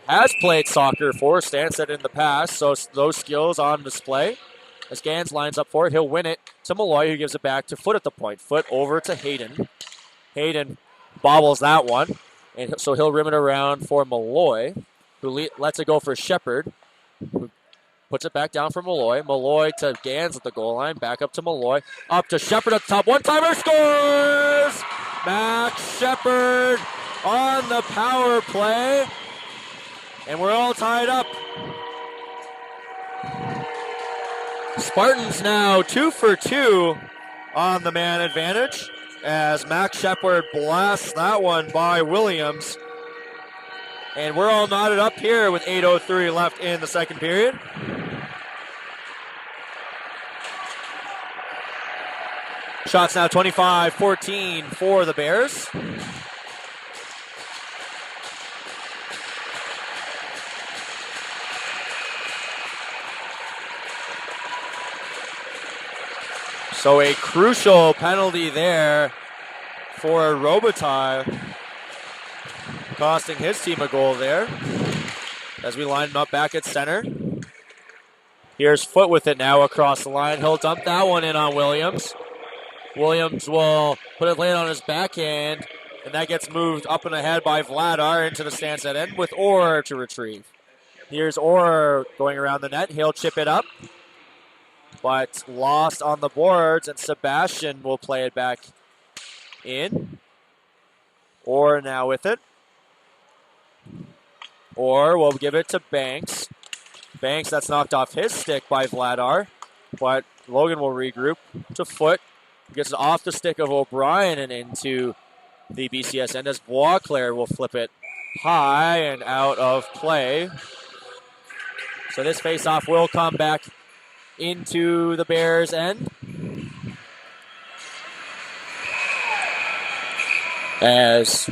has played soccer for Stanstead in the past, so those skills on display. As Gans lines up for it, he'll win it to Malloy, who gives it back to Foot at the point. Foot over to Hayden. Hayden bobbles that one, and so he'll rim it around for Malloy, who lets it go for Shepard, who puts it back down for Malloy. Malloy to Gans at the goal line, back up to Malloy, up to Shepard at the top. One-timer scores! Max Shepard on the power play. And we're all tied up. Spartans now 2 for 2 on the man advantage as Max Shepard blasts that one by Williams. And we're all knotted up here with 8:03 left in the second period. Shots now 25-14 for the Bears. So a crucial penalty there for Robitaille, costing his team a goal there as we line him up back at center. Here's Foot with it now across the line. He'll dump that one in on Williams. Williams will put it late on his backhand, and that gets moved up and ahead by Vladar into the Stanstead end with Orr to retrieve. Here's Orr going around the net. He'll chip it up, but lost on the boards, and Sebastian will play it back in. Orr now with it. Orr will give it to Banks. Banks, that's knocked off his stick by Vladar, but Logan will regroup to Foot. Gets it off the stick of O'Brien and into the BCS end as Boisclair will flip it high and out of play. So this faceoff will come back into the Bears' end. As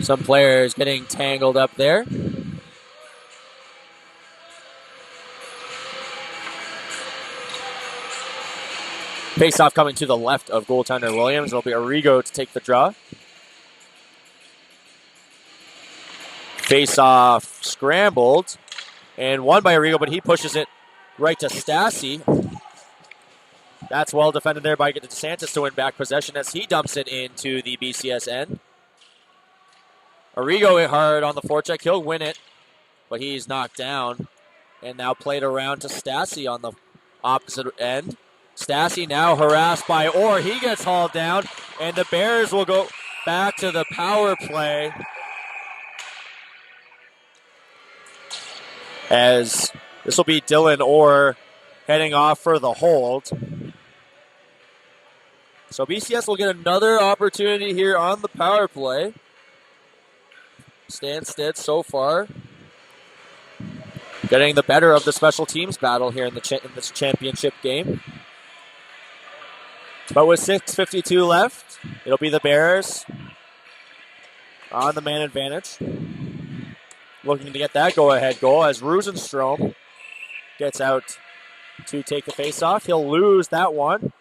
some players getting tangled up there. Face-off coming to the left of goaltender Williams. It'll be Arrigo to take the draw. Face-off scrambled and won by Arrigo, but he pushes it right to Stassi. That's well defended there by DeSantis to win back possession as he dumps it into the BCS end. Arrigo hit hard on the forecheck. He'll win it, but he's knocked down. And now played around to Stassi on the opposite end. Stassi now harassed by Orr. He gets hauled down, and the Bears will go back to the power play as this will be Dylan Orr heading off for the hold. So BCS will get another opportunity here on the power play. Stanstead so far getting the better of the special teams battle here in this championship game. But with 6:52 left, it'll be the Bears on the man advantage. Looking to get that go-ahead goal as Rosenstrom gets out to take the face-off. He'll lose that one,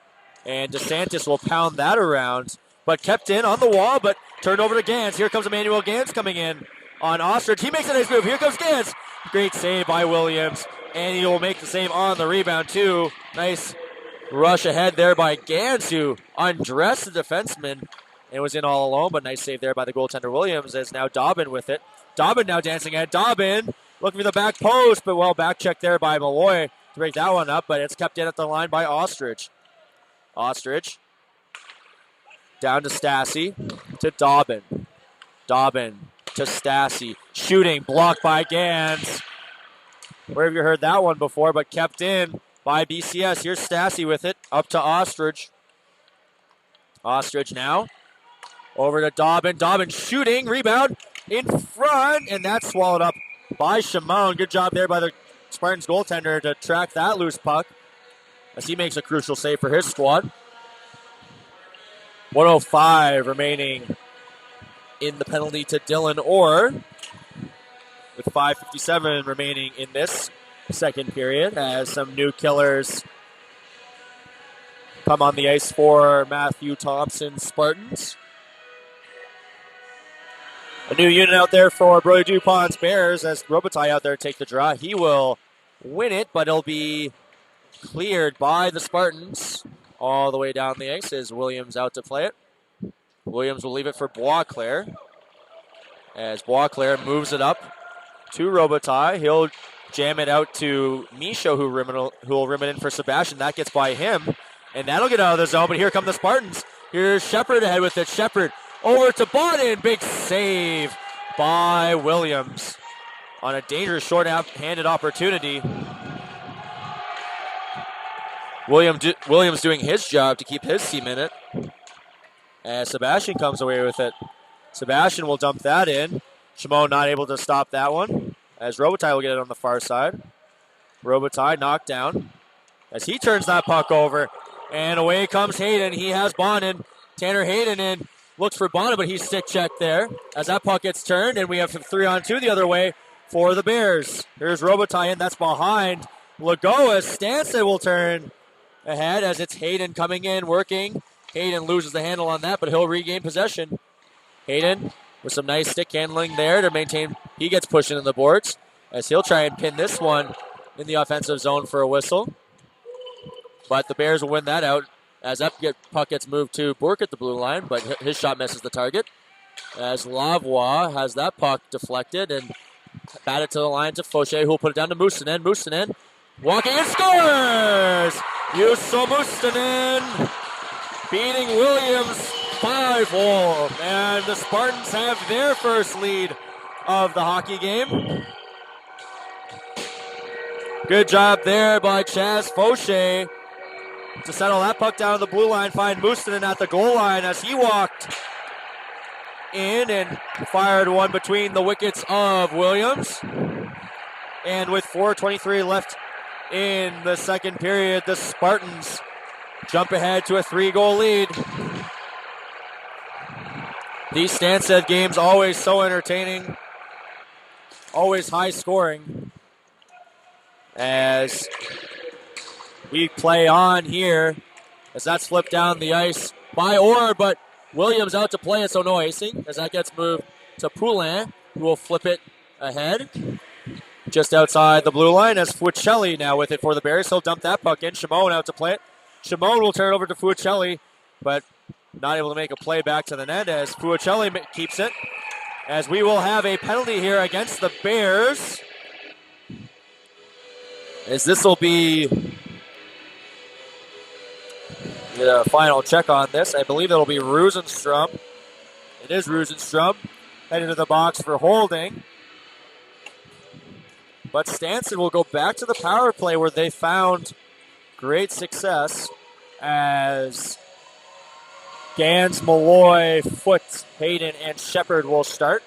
and DeSantis will pound that around, but kept in on the wall, but turned over to Gans. Here comes Emmanuel Gans coming in on Ostrich. He makes a nice move. Here comes Gans. Great save by Williams, and he will make the save on the rebound, too. Nice rush ahead there by Gans, who undressed the defenseman and was in all alone, but nice save there by the goaltender Williams as now Dobbin with it. Dobbin now dancing ahead. Dobbin looking for the back post, but well back checked there by Malloy to break that one up, but it's kept in at the line by Ostrich. Ostrich down to Stassi to Dobbin. Dobbin to Stassi. Shooting blocked by Gans. Where have you heard that one before, but kept in by BCS. Here's Stassi with it, up to Ostrich. Ostrich now, over to Dobbin. Dobbin shooting, rebound, in front, and that's swallowed up by Shimon. Good job there by the Spartans goaltender to track that loose puck as he makes a crucial save for his squad. 1:05 remaining in the penalty to Dylan Orr, with 5:57 remaining in this second period as some new killers come on the ice for Matthew Thompson Spartans. A new unit out there for Brody DuPont's Bears as Robitaille out there take the draw. He will win it, but it'll be cleared by the Spartans all the way down the ice as Williams out to play it. Williams will leave it for Boisclair as Boisclair moves it up to Robitaille. He'll jam it out to Michaud, who will rim it in for Sebastian. That gets by him, and that'll get out of the zone, but here come the Spartans. Here's Shepard ahead with it. Shepard over to Bonin. Big save by Williams on a dangerous short-handed opportunity. Williams doing his job to keep his team in it. As Sebastian comes away with it. Sebastian will dump that in. Shimon not able to stop that one, as Robitaille will get it on the far side. Robitaille knocked down as he turns that puck over, and away comes Hayden. He has Bonin. Tanner Hayden in, looks for Bonin, but he's stick checked there as that puck gets turned, and we have 3-on-2 the other way for the Bears. Here's Robitaille in, that's behind Lagoa. Stanstead will turn ahead as it's Hayden coming in, working. Hayden loses the handle on that, but he'll regain possession. Hayden with some nice stick handling there to maintain. He gets pushed into the boards as he'll try and pin this one in the offensive zone for a whistle. But the Bears will win that out as that puck gets moved to Bourque at the blue line, but his shot misses the target. As Lavoie has that puck deflected and batted to the line to Fauché, who will put it down to Mustonen. Mustonen walking and scores! Juuso Mustonen beating Williams 5-4. And the Spartans have their first lead of the hockey game. Good job there by Chaz Fauché to settle that puck down the blue line, find Mustonen at the goal line as he walked in and fired one between the wickets of Williams. And with 4:23 left in the second period, the Spartans jump ahead to a 3-goal lead. These Stanstead games always so entertaining, always high scoring. As we play on here, as that's flipped down the ice by Orr, but Williams out to play it, so no icing, as that gets moved to Poulin, who will flip it ahead. Just outside the blue line as Fuicelli now with it for the Bears. He'll dump that puck in. Shimon out to play it. Shimon will turn it over to Fuicelli, but not able to make a play back to the net as Fuicelli keeps it. As we will have a penalty here against the Bears. As this will be the final check on this. I believe it'll be Rosenstrom. It is Rosenstrom heading to the box for holding. But Stanstead will go back to the power play where they found great success as Gans, Malloy, Foote, Hayden, and Shepard will start.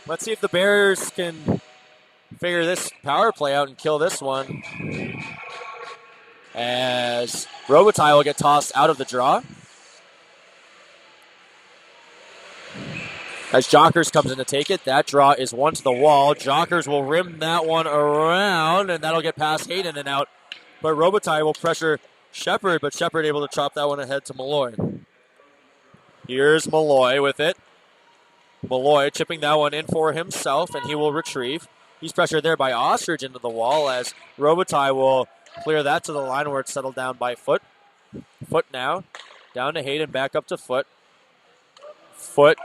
Let's see if the Bears can figure this power play out and kill this one. As Robitaille will get tossed out of the draw. As Jockers comes in to take it, that draw is one to the wall. Jockers will rim that one around, and that'll get past Hayden and out. But Robitaille will pressure Shepard, but Shepard able to chop that one ahead to Malloy. Here's Malloy with it. Malloy chipping that one in for himself, and he will retrieve. He's pressured there by Ostrich into the wall as Robitaille will clear that to the line where it's settled down by Foote. Foote now, down to Hayden, back up to Foote. Foote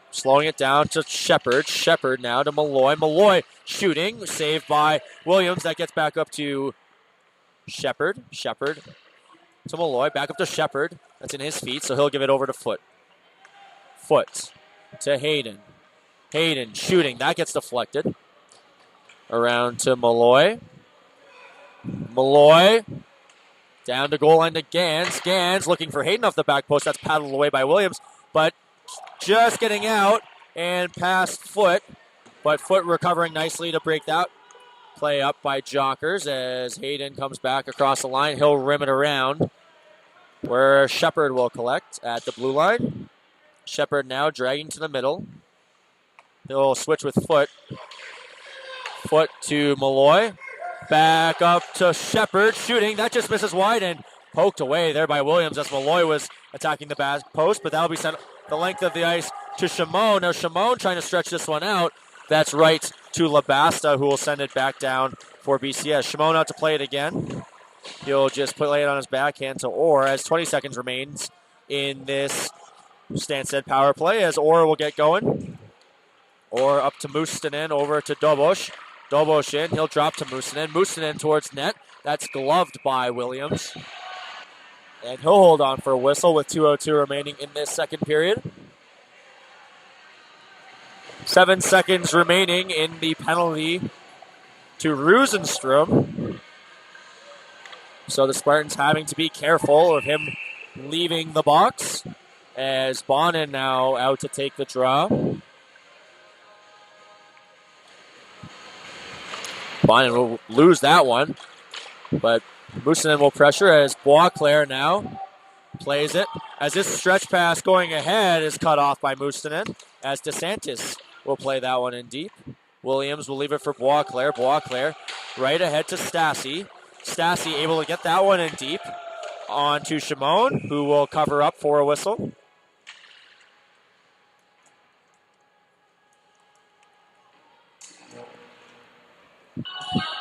slowing it down to Shepard. Shepard now to Malloy. Malloy shooting, saved by Williams. That gets back up to Shepard. Shepard to Malloy, back up to Shepard. That's in his feet, so he'll give it over to Foote. Foote to Hayden. Hayden shooting, that gets deflected. Around to Malloy. Malloy down to goal line to Gans. Gans looking for Hayden off the back post. That's paddled away by Williams, but just getting out and past Foote. But Foote recovering nicely to break that play up by Jockers as Hayden comes back across the line. He'll rim it around where Shepard will collect at the blue line. Shepard now dragging to the middle. He'll switch with Foote. Foote to Malloy. Back up to Shepard. Shooting. That just misses wide and poked away there by Williams as Malloy was attacking the back post, but that'll be sent the length of the ice to Shimon. Now Shimon trying to stretch this one out. That's right to Labasta, who will send it back down for BCS. Shimon out to play it again. He'll just lay it on his backhand to Orr as 20 seconds remains in this Stanstead power play as Orr will get going. Orr up to Mustonen, over to Dobosh. Dobosh in, he'll drop to Mustonen. Mustonen towards net. That's gloved by Williams. And he'll hold on for a whistle with 2:02 remaining in this second period. 7 seconds remaining in the penalty to Rosenstrom. So the Spartans having to be careful of him leaving the box. as Bonin now out to take the draw. Bonin will lose that one, but Mustonen will pressure as Boisclair now plays it. As this stretch pass going ahead is cut off by Mustonen, as DeSantis will play that one in deep. Williams will leave it for Boisclair. Boisclair right ahead to Stassi. Stassi able to get that one in deep. On to Shimon, who will cover up for a whistle.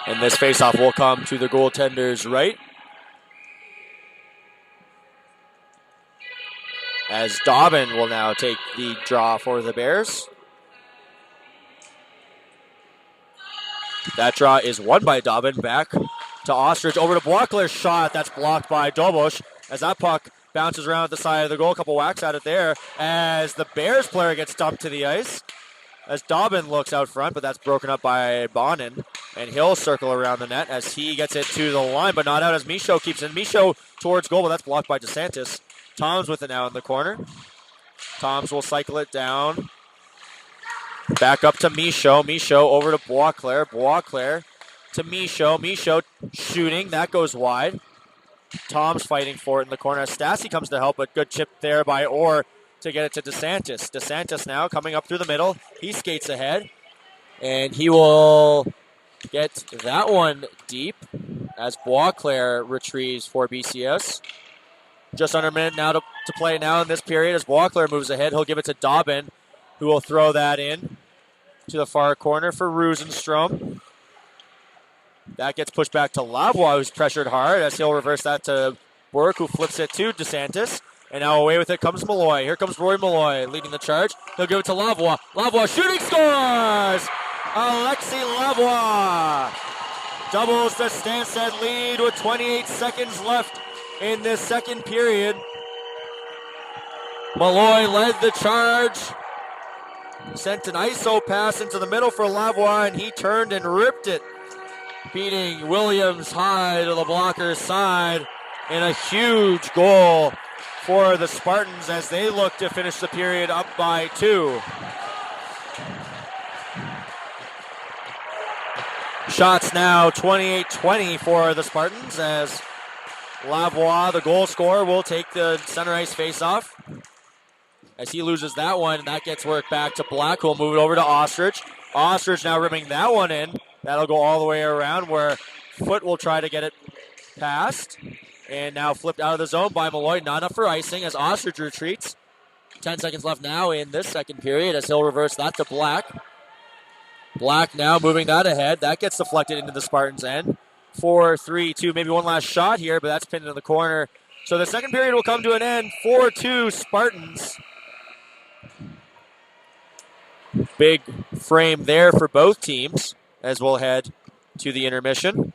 And this faceoff will come to the goaltender's right. As Dobbin will now take the draw for the Bears. That draw is won by Dobbin. Back to Ostrich. Over to Boisclair's shot. That's blocked by Dobosh. As that puck bounces around the side of the goal. A couple whacks at it there. As the Bears player gets dumped to the ice. As Dobbin looks out front, but that's broken up by Bonin. And he'll circle around the net as he gets it to the line, but not out as Michaud keeps it. Michaud towards goal, but that's blocked by DeSantis. Toms with it now in the corner. Toms will cycle it down. Back up to Michaud. Michaud over to Boisclair. Boisclair to Michaud. Michaud shooting. That goes wide. Toms fighting for it in the corner. Stassi comes to help, but good chip there by Orr to get it to DeSantis. DeSantis now coming up through the middle. He skates ahead, and he will get that one deep as Boisclair retrieves for BCS. Just under a minute now to play now in this period as Boisclair moves ahead. He'll give it to Dobbin, who will throw that in to the far corner for Rosenstrom. That gets pushed back to Lavoie, who's pressured hard as he'll reverse that to Burke, who flips it to DeSantis. And now away with it comes Malloy. Here comes Roy Malloy leading the charge. He'll give it to Lavoie. Lavoie shooting, scores! Alexi Lavoie doubles the Stanstead lead with 28 seconds left in this second period. Malloy led the charge. Sent an ISO pass into the middle for Lavoie, and he turned and ripped it, beating Williams high to the blocker's side in a huge goal for the Spartans as they look to finish the period up by 2. Shots now 28-20 for the Spartans as Lavoie, the goal scorer, will take the center ice faceoff. As he loses that one, and that gets worked back to Black, who will move it over to Ostrich. Ostrich now ripping that one in. That'll go all the way around where Foot will try to get it past. And now flipped out of the zone by Malloy. Not enough for icing as Ostrich retreats. 10 seconds left now in this second period as he'll reverse that to Black. Black now moving that ahead. That gets deflected into the Spartans' end. 4-3-2, maybe one last shot here, but that's pinned in the corner. So the second period will come to an end. 4-2 Spartans. Big frame there for both teams as we'll head to the intermission.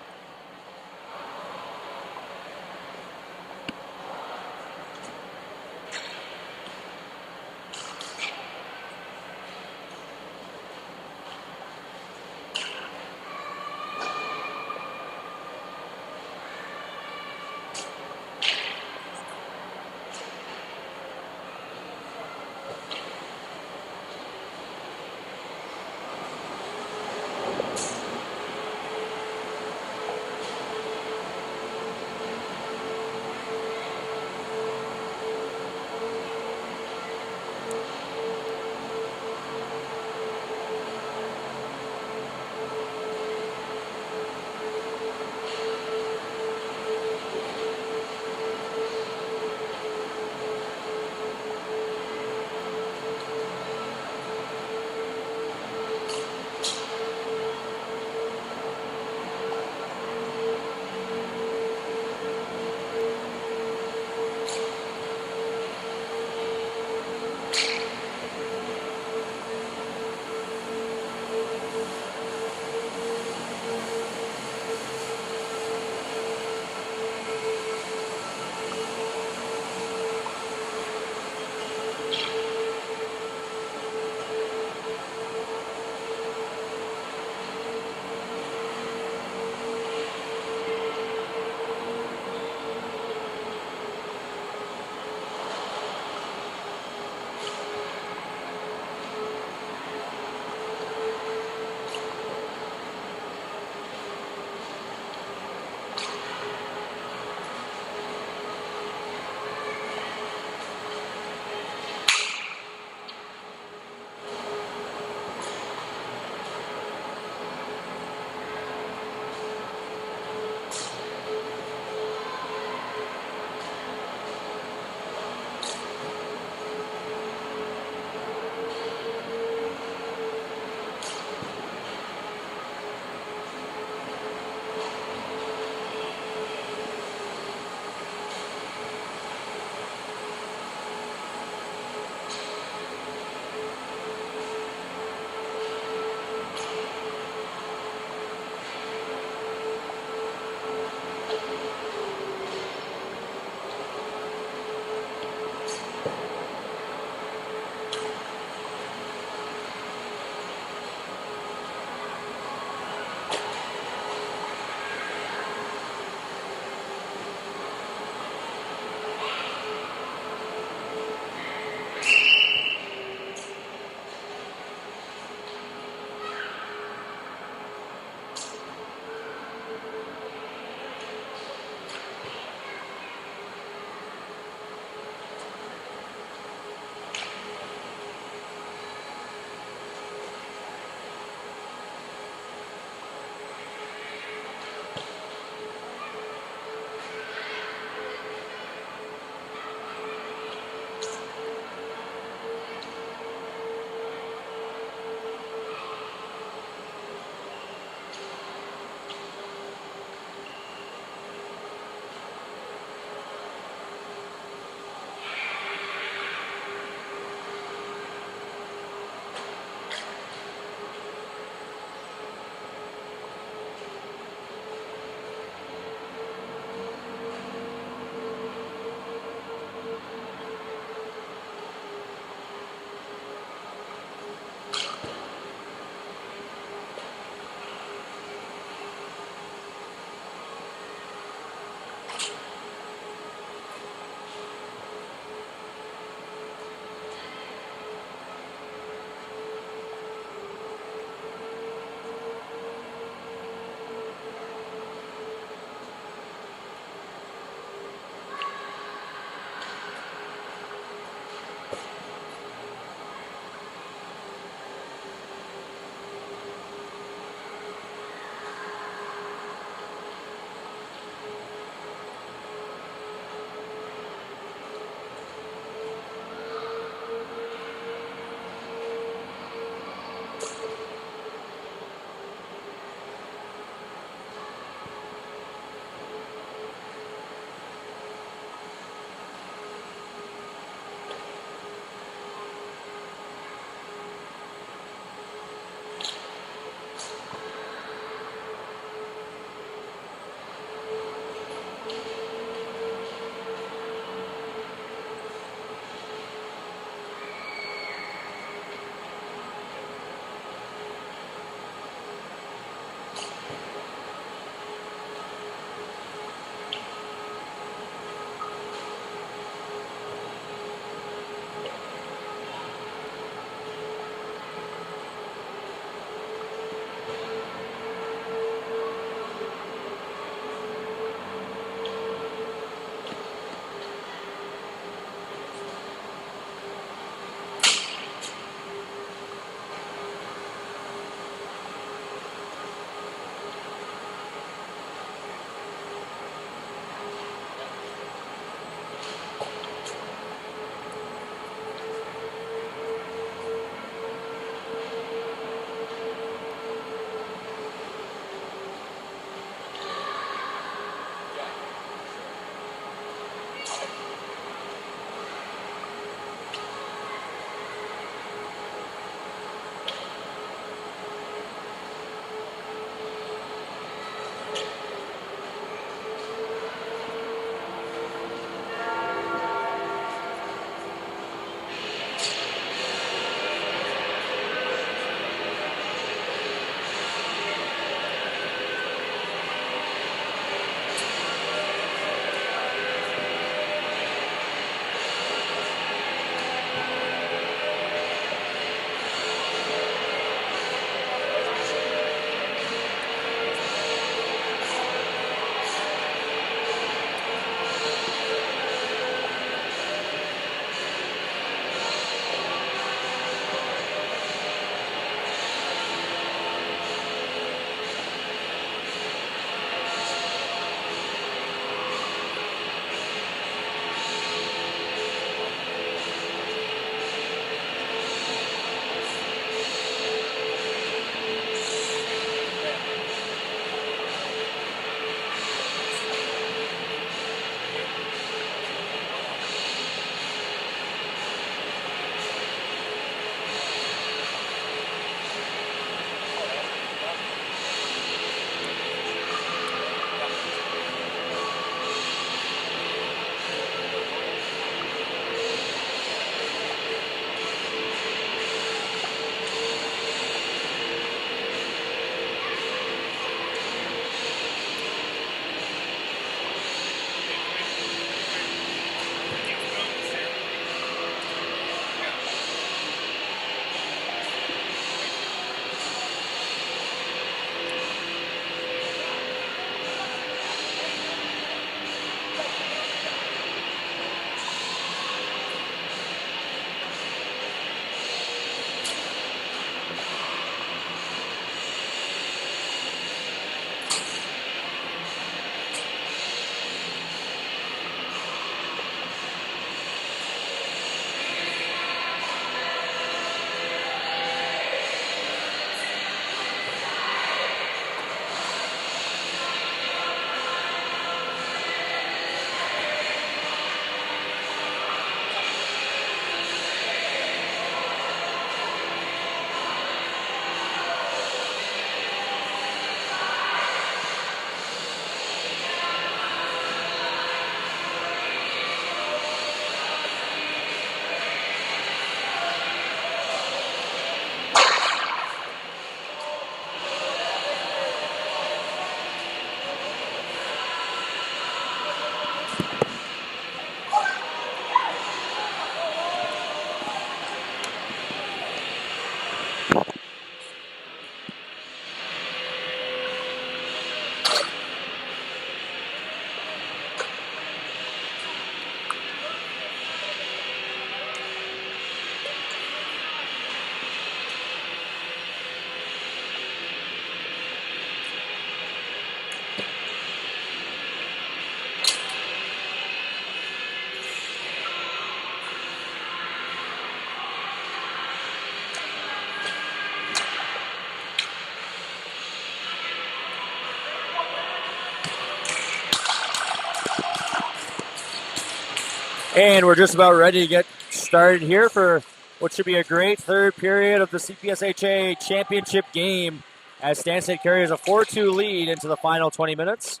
And we're just about ready to get started here for what should be a great third period of the CPSHA championship game as Stanstead carries a 4-2 lead into the final 20 minutes.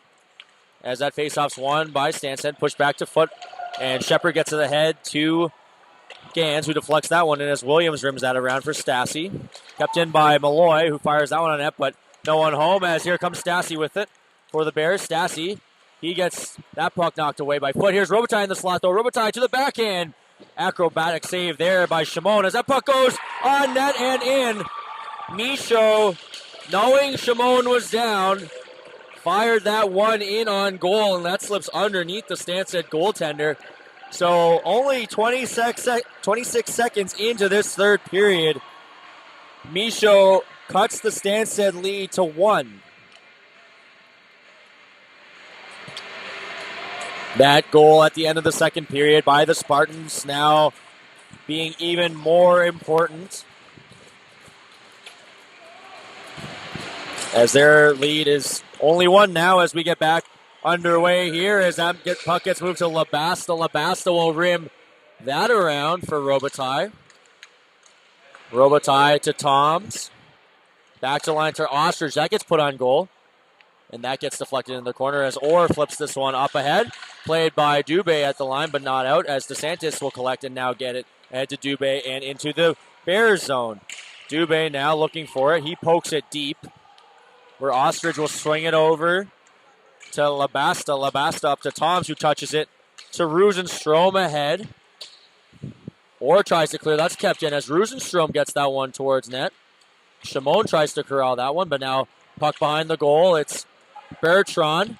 As that faceoff's won by Stanstead, pushed back to Foot, and Shepard gets to the head to Gans, who deflects that one in as Williams rims that around for Stassi. Kept in by Malloy, who fires that one on net, but no one home as here comes Stassi with it for the Bears. Stassi, he gets that puck knocked away by Foot. Here's Robitaille in the slot, though. Robitaille to the backhand. Acrobatic save there by Shimon as that puck goes on net and in. Michaud, knowing Shimon was down, fired that one in on goal, and that slips underneath the Stanstead goaltender. So only 26 seconds into this third period, Michaud cuts the Stanstead lead to 1. That goal at the end of the second period by the Spartans now being even more important, as their lead is only 1 now as we get back underway here as that puck gets moved to Labasta. Labasta will rim that around for Robitaille. Robitaille to Toms. Back to line to Ostrich. That gets put on goal. And that gets deflected in the corner as Orr flips this one up ahead. Played by Dubé at the line, but not out, as DeSantis will collect and now get it ahead to Dubé and into the Bears zone. Dubé now looking for it. He pokes it deep, where Ostrich will swing it over to Labasta. Labasta up to Toms, who touches it to Rosenstrom ahead. Orr tries to clear. That's kept in as Rosenstrom gets that one towards net. Shimon tries to corral that one, but now puck behind the goal. It's Bertrand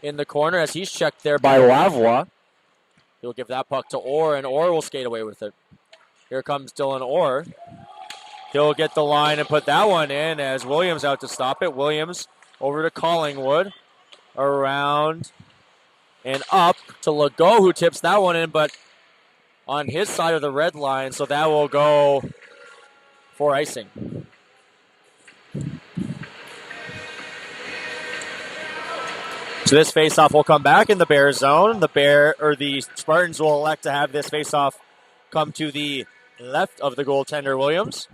in the corner as he's checked there by Lavoie. He'll give that puck to Orr, and Orr will skate away with it. Here comes Dylan Orr. He'll get the line and put that one in as Williams out to stop it. Williams over to Collingwood. Around and up to Legault, who tips that one in, but on his side of the red line, so that will go for icing. So this faceoff will come back in the Bears zone. The Spartans will elect to have this faceoff come to the left of the goaltender, Williams.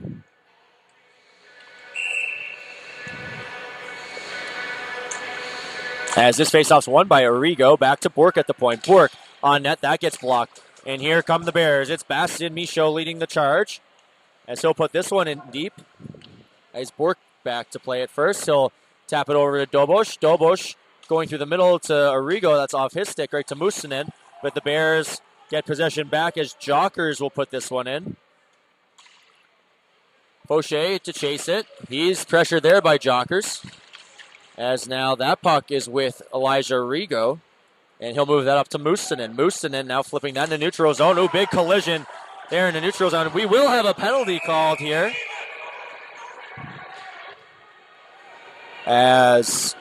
As this faceoff's won by Arrigo, back to Bourque at the point. Bourque on net, that gets blocked. And here come the Bears. It's Bastien Michaud leading the charge, as he'll put this one in deep. As Bourque back to play it first, he'll tap it over to Dobosh. Dobosh going through the middle to Arrigo. That's off his stick, right to Mustonen. But the Bears get possession back as Jockers will put this one in. Fauché to chase it. He's pressured there by Jockers. As now that puck is with Elijah Arrigo. And he'll move that up to Mustonen. Mustonen now flipping that in the neutral zone. Oh, big collision there in the neutral zone. We will have a penalty called here, as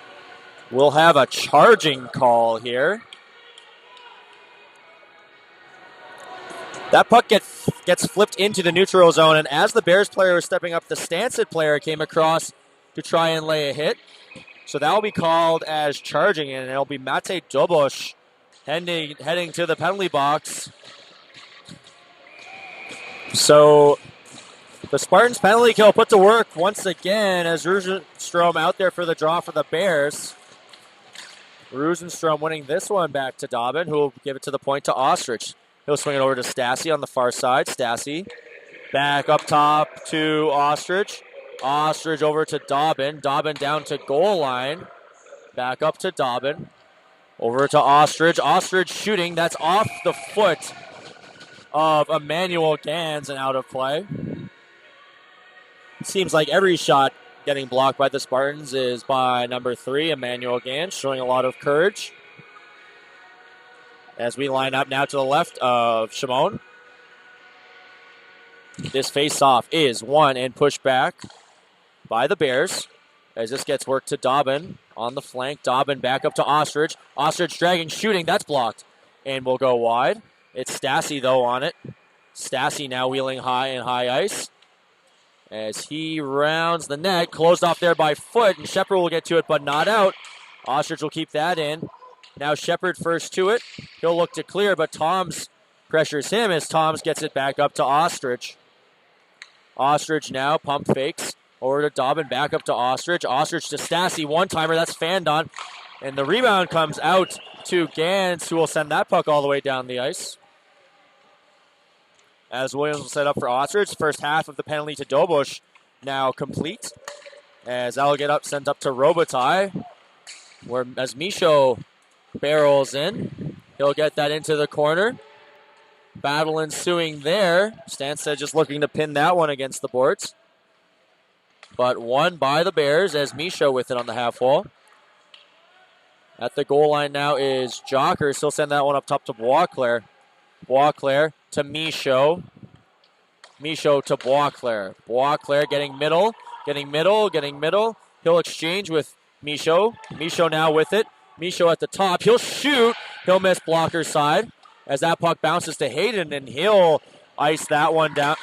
we'll have a charging call here. That puck gets flipped into the neutral zone, and as the Bears player was stepping up, the Stanstead player came across to try and lay a hit. So that will be called as charging, and it'll be Mate Dobosh heading to the penalty box. So the Spartans penalty kill put to work once again as Rosenstrom out there for the draw for the Bears. Rosenstrom winning this one back to Dobbin, who will give it to the point to Ostrich. He'll swing it over to Stassi on the far side. Stassi back up top to Ostrich. Ostrich over to Dobbin. Dobbin down to goal line. Back up to Dobbin. Over to Ostrich. Ostrich shooting. That's off the foot of Emmanuel Gans and out of play. It seems like every shot getting blocked by the Spartans is by number 3, Emmanuel Gans, showing a lot of courage. As we line up now to the left of Shimon. This face-off is won and pushed back by the Bears, as this gets worked to Dobbin on the flank. Dobbin back up to Ostrich. Ostrich dragging, shooting. That's blocked and will go wide. It's Stassi, though, on it. Stassi now wheeling high in high ice as he rounds the net. Closed off there by Foot, and Shepard will get to it, but not out. Ostrich will keep that in. Now Shepard first to it. He'll look to clear, but Toms pressures him as Toms gets it back up to Ostrich. Ostrich now pump fakes over to Dobbin, back up to Ostrich. Ostrich to Stassi, one-timer, that's fanned on. And the rebound comes out to Gans, who will send that puck all the way down the ice. As Williams will set up for Ostrich. First half of the penalty to Dobush now complete. As that'll get up, sent up to Robitaille. As Michaud barrels in, he'll get that into the corner. Battle ensuing there. Stanstead just looking to pin that one against the boards. But won by the Bears as Michaud with it on the half wall. At the goal line now is Jockers. He'll send that one up top to Boisclair. Boisclair to Michaud. Michaud to Boisclair. Boisclair getting middle. He'll exchange with Michaud. Michaud now with it. Michaud at the top. He'll shoot. He'll miss blocker's side as that puck bounces to Hayden, and he'll ice that one down.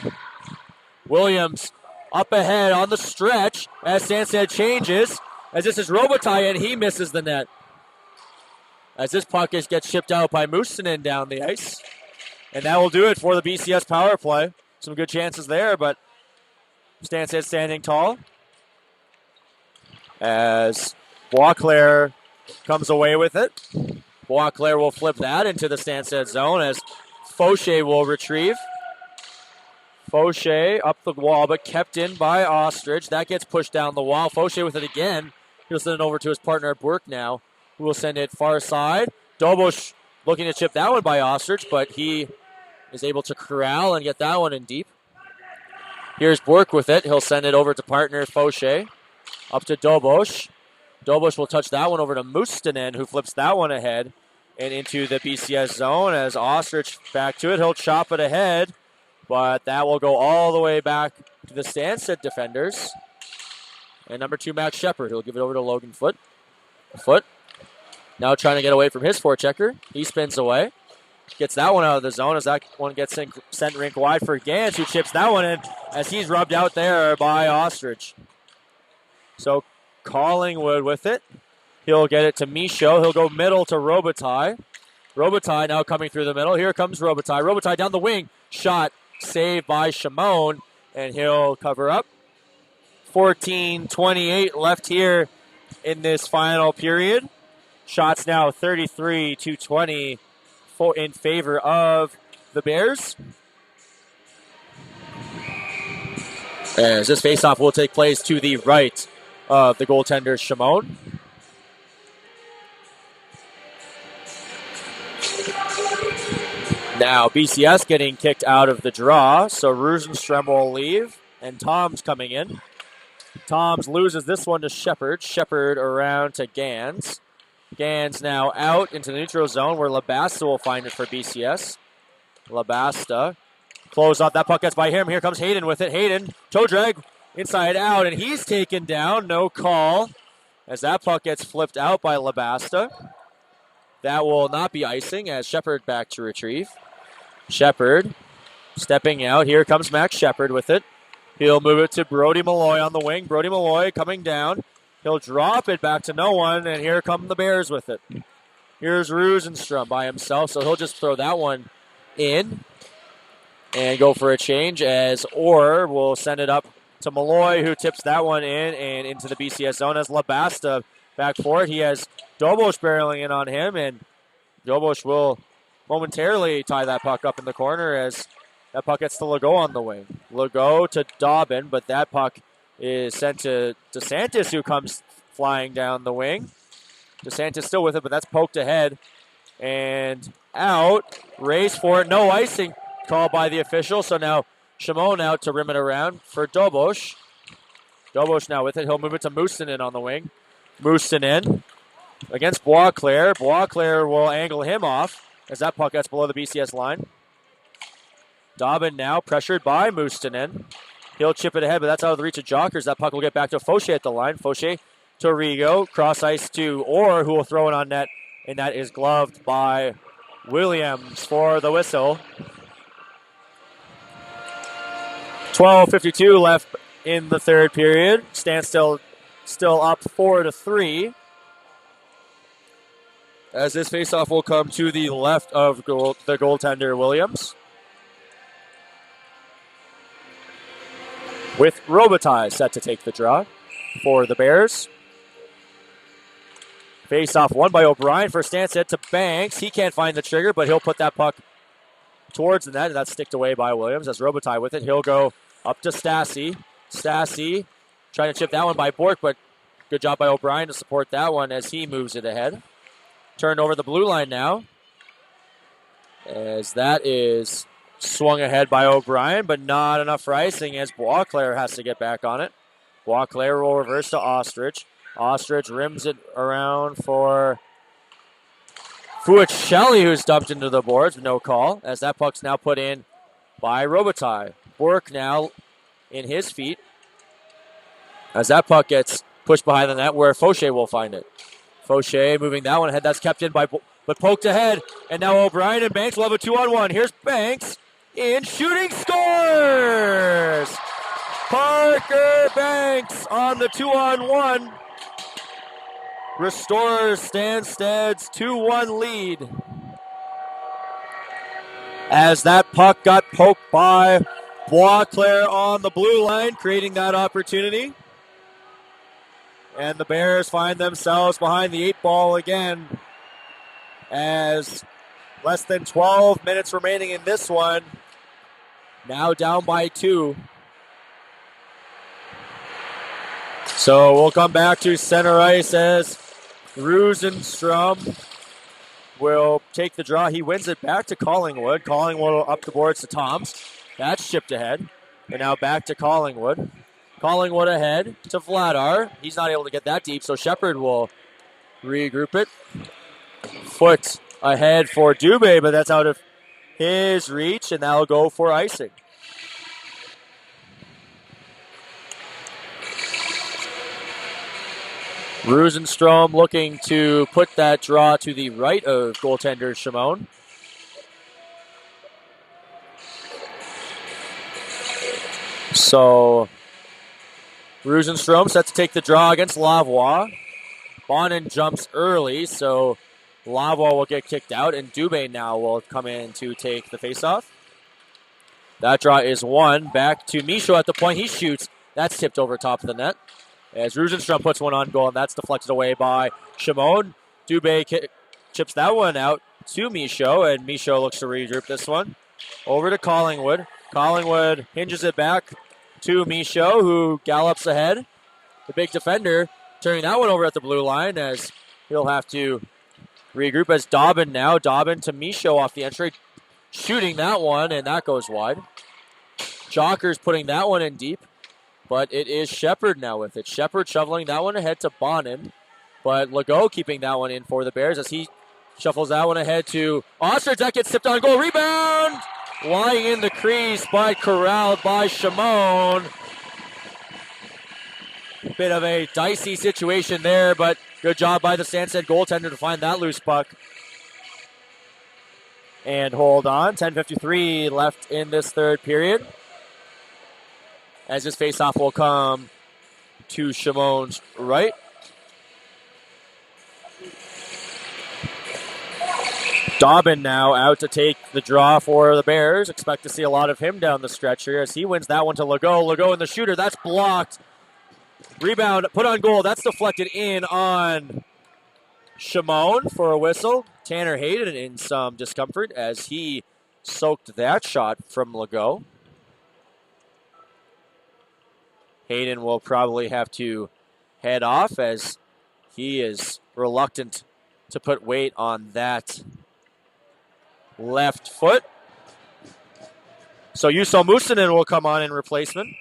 Williams up ahead on the stretch as Stanstead changes. As this is Robitaille, and he misses the net. As this puck gets shipped out by Mustonen down the ice. And that will do it for the BCS power play. Some good chances there, but Stanstead standing tall. As Boisclair comes away with it. Boisclair will flip that into the Stanstead zone as Fauché will retrieve. Fauché up the wall, but kept in by Ostrich. That gets pushed down the wall. Fauché with it again. He'll send it over to his partner Burke now, who will send it far side. Dobush looking to chip that one by Ostrich, but he is able to corral and get that one in deep. Here's Burke with it. He'll send it over to partner Fauché. Up to Dobush. Dobush will touch that one over to Mustonen, who flips that one ahead and into the BCS zone as Ostrich back to it. He'll chop it ahead, but that will go all the way back to the Stanstead defenders. And number 2, Max Shepard. He'll give it over to Logan Foote. Foote now trying to get away from his forechecker. He spins away. Gets that one out of the zone as that one gets sent rink wide for Gans, who chips that one in as he's rubbed out there by Ostrich. So Collingwood with it. He'll get it to Michaud. He'll go middle to Robitaille. Robitaille now coming through the middle. Here comes Robitaille. Robitaille down the wing. Shot saved by Shimon, and he'll cover up. 14:28 left here in this final period. Shots now 33-20 in favor of the Bears. As this faceoff will take place to the right of the goaltender, Shimon. Now BCS getting kicked out of the draw, so Rosenstrom will leave, and Tom's coming in. Toms loses this one to Shepard. Shepard around to Gans. Gans now out into the neutral zone where Labasta will find it for BCS. Labasta close off. That puck gets by him. Here comes Hayden with it. Hayden, toe drag, inside out, and he's taken down. No call as that puck gets flipped out by Labasta. That will not be icing as Shepard back to retrieve. Shepard stepping out. Here comes Max Shepard with it. He'll move it to Brody Malloy on the wing. Brody Malloy coming down. He'll drop it back to no one, and here come the Bears with it. Here's Rosenstrom by himself, so he'll just throw that one in and go for a change as Orr will send it up to Malloy, who tips that one in and into the BCS zone as Labasta back for it. He has Dobush barreling in on him, and Dobush will momentarily tie that puck up in the corner as that puck gets to Legault on the wing. Legault to Dobbin, but that puck is sent to DeSantis, who comes flying down the wing. DeSantis still with it, but that's poked ahead and out. Race for it. No icing called by the official. So now Shimon out to rim it around for Dobush. Dobush now with it. He'll move it to Mustonen on the wing. Mustonen against Boisclair. Boisclair will angle him off as that puck gets below the BCS line. Dobbin now pressured by Mustonen. He'll chip it ahead, but that's out of the reach of Jockers. That puck will get back to Fauché at the line. Fauché to Rigo. Cross ice to Orr, who will throw it on net, and that is gloved by Williams for the whistle. 12:52 left in the third period. Stanstead still up 4-3. as this faceoff will come to the left of the goaltender, Williams. With Robitaille set to take the draw for the Bears. Face-off won by O'Brien for Stanstead to Banks. He can't find the trigger, but he'll put that puck towards the net, and that's sticked away by Williams. As Robitaille with it, he'll go up to Stassi. Stassi trying to chip that one by Bork, but good job by O'Brien to support that one as he moves it ahead. Turned over the blue line now, as that is swung ahead by O'Brien, but not enough for icing as Boisclair has to get back on it. Boisclair will reverse to Ostrich. Ostrich rims it around for Fuicelli, who's dumped into the boards, no call, as that puck's now put in by Robitaille. Bork now in his feet, as that puck gets pushed behind the net where Fauché will find it. Fauché moving that one ahead. That's kept in by, but poked ahead. And now O'Brien and Banks will have a 2-on-1. Here's Banks in, shooting, scores! Parker Banks on the 2-on-1. Restores Stanstead's 2-1 lead. As that puck got poked by Boisclair on the blue line, creating that opportunity. And the Bears find themselves behind the 8-ball again, as less than 12 minutes remaining in this one. Now down by 2. So we'll come back to center ice as Rosenstrom will take the draw. He wins it back to Collingwood. Collingwood up the boards to Toms. That's shipped ahead. And now back to Collingwood. Collingwood ahead to Vladar. He's not able to get that deep, so Shepard will regroup it. Foot ahead for Dubé, but that's out of his reach, and that'll go for icing. Rosenstrom looking to put that draw to the right of goaltender Shimon. So Rosenstrom set to take the draw against Lavoie. Bonin jumps early, so Lavoie will get kicked out, and Dubé now will come in to take the faceoff. That draw is won. Back to Michaud at the point. He shoots. That's tipped over top of the net. As Rosenstrom puts one on goal, and that's deflected away by Shimon. Dubé chips that one out to Michaud, and Michaud looks to regroup this one. Over to Collingwood. Collingwood hinges it back to Michaud, who gallops ahead. The big defender turning that one over at the blue line, as he'll have to regroup as Dobbin now. Dobbin to Michaud off the entry, shooting that one, and that goes wide. Jockers putting that one in deep, but it is Shepard now with it. Shepard shoveling that one ahead to Bonin, but Legault keeping that one in for the Bears as he shuffles that one ahead to Ostrich. That gets tipped on goal. Rebound! Lying in the crease, but corralled by Shimon. Bit of a dicey situation there, but good job by the Stanstead goaltender to find that loose puck. And hold on, 10:53 left in this third period, as this faceoff will come to Shimon's right. Dobbin now out to take the draw for the Bears. Expect to see a lot of him down the stretch here as he wins that one to Legault. Legault in the shooter. That's blocked. Rebound, put on goal. That's deflected in on Shimon for a whistle. Tanner Hayden in some discomfort as he soaked that shot from Legault. Hayden will probably have to head off as he is reluctant to put weight on that left foot. So Juuso Mustonen will come on in replacement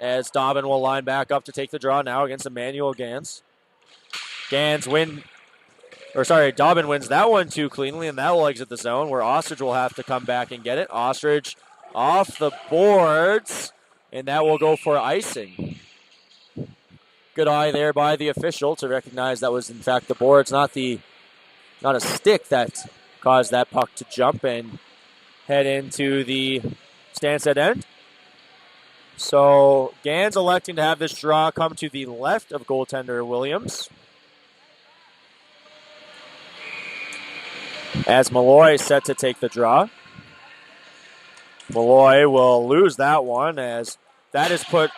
as Dobbin will line back up to take the draw now against Emmanuel Gans. Dobbin wins that one too cleanly, and that will exit the zone where Ostrich will have to come back and get it. Ostrich off the boards, and that will go for icing. Good eye there by the official to recognize that was in fact the boards, not a stick that caused that puck to jump and head into the Stanstead end. So Gans electing to have this draw come to the left of goaltender Williams. As Malloy set to take the draw. Malloy will lose that one as that is put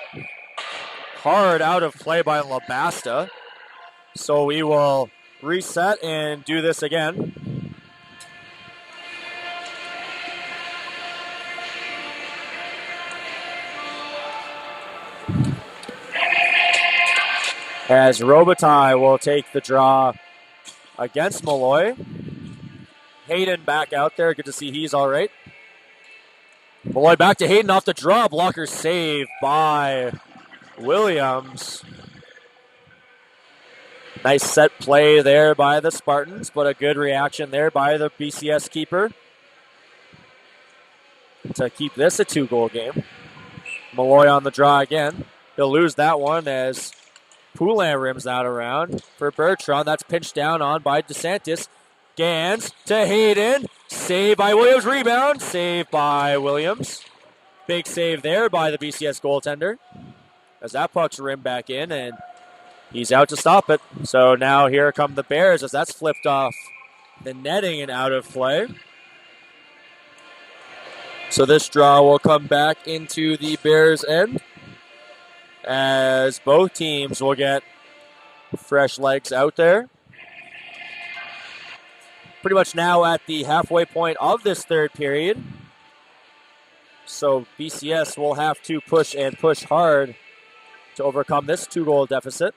hard out of play by Labasta. So we will reset and do this again. As Robitaille will take the draw against Malloy. Hayden back out there. Good to see he's all right. Malloy back to Hayden off the draw. Blocker save by Williams. Nice set play there by the Spartans, but a good reaction there by the BCS keeper to keep this a 2-goal game. Malloy on the draw again. He'll lose that one as Poulin rims that around for Bertrand. That's pinched down on by DeSantis. Gans to Hayden. Save by Williams. Rebound. Save by Williams. Big save there by the BCS goaltender. As that puck's rimmed back in, and he's out to stop it. So now here come the Bears as that's flipped off the netting and out of play. So this draw will come back into the Bears' end as both teams will get fresh legs out there. Pretty much now at the halfway point of this third period. So BCS will have to push and push hard to overcome this 2-goal deficit.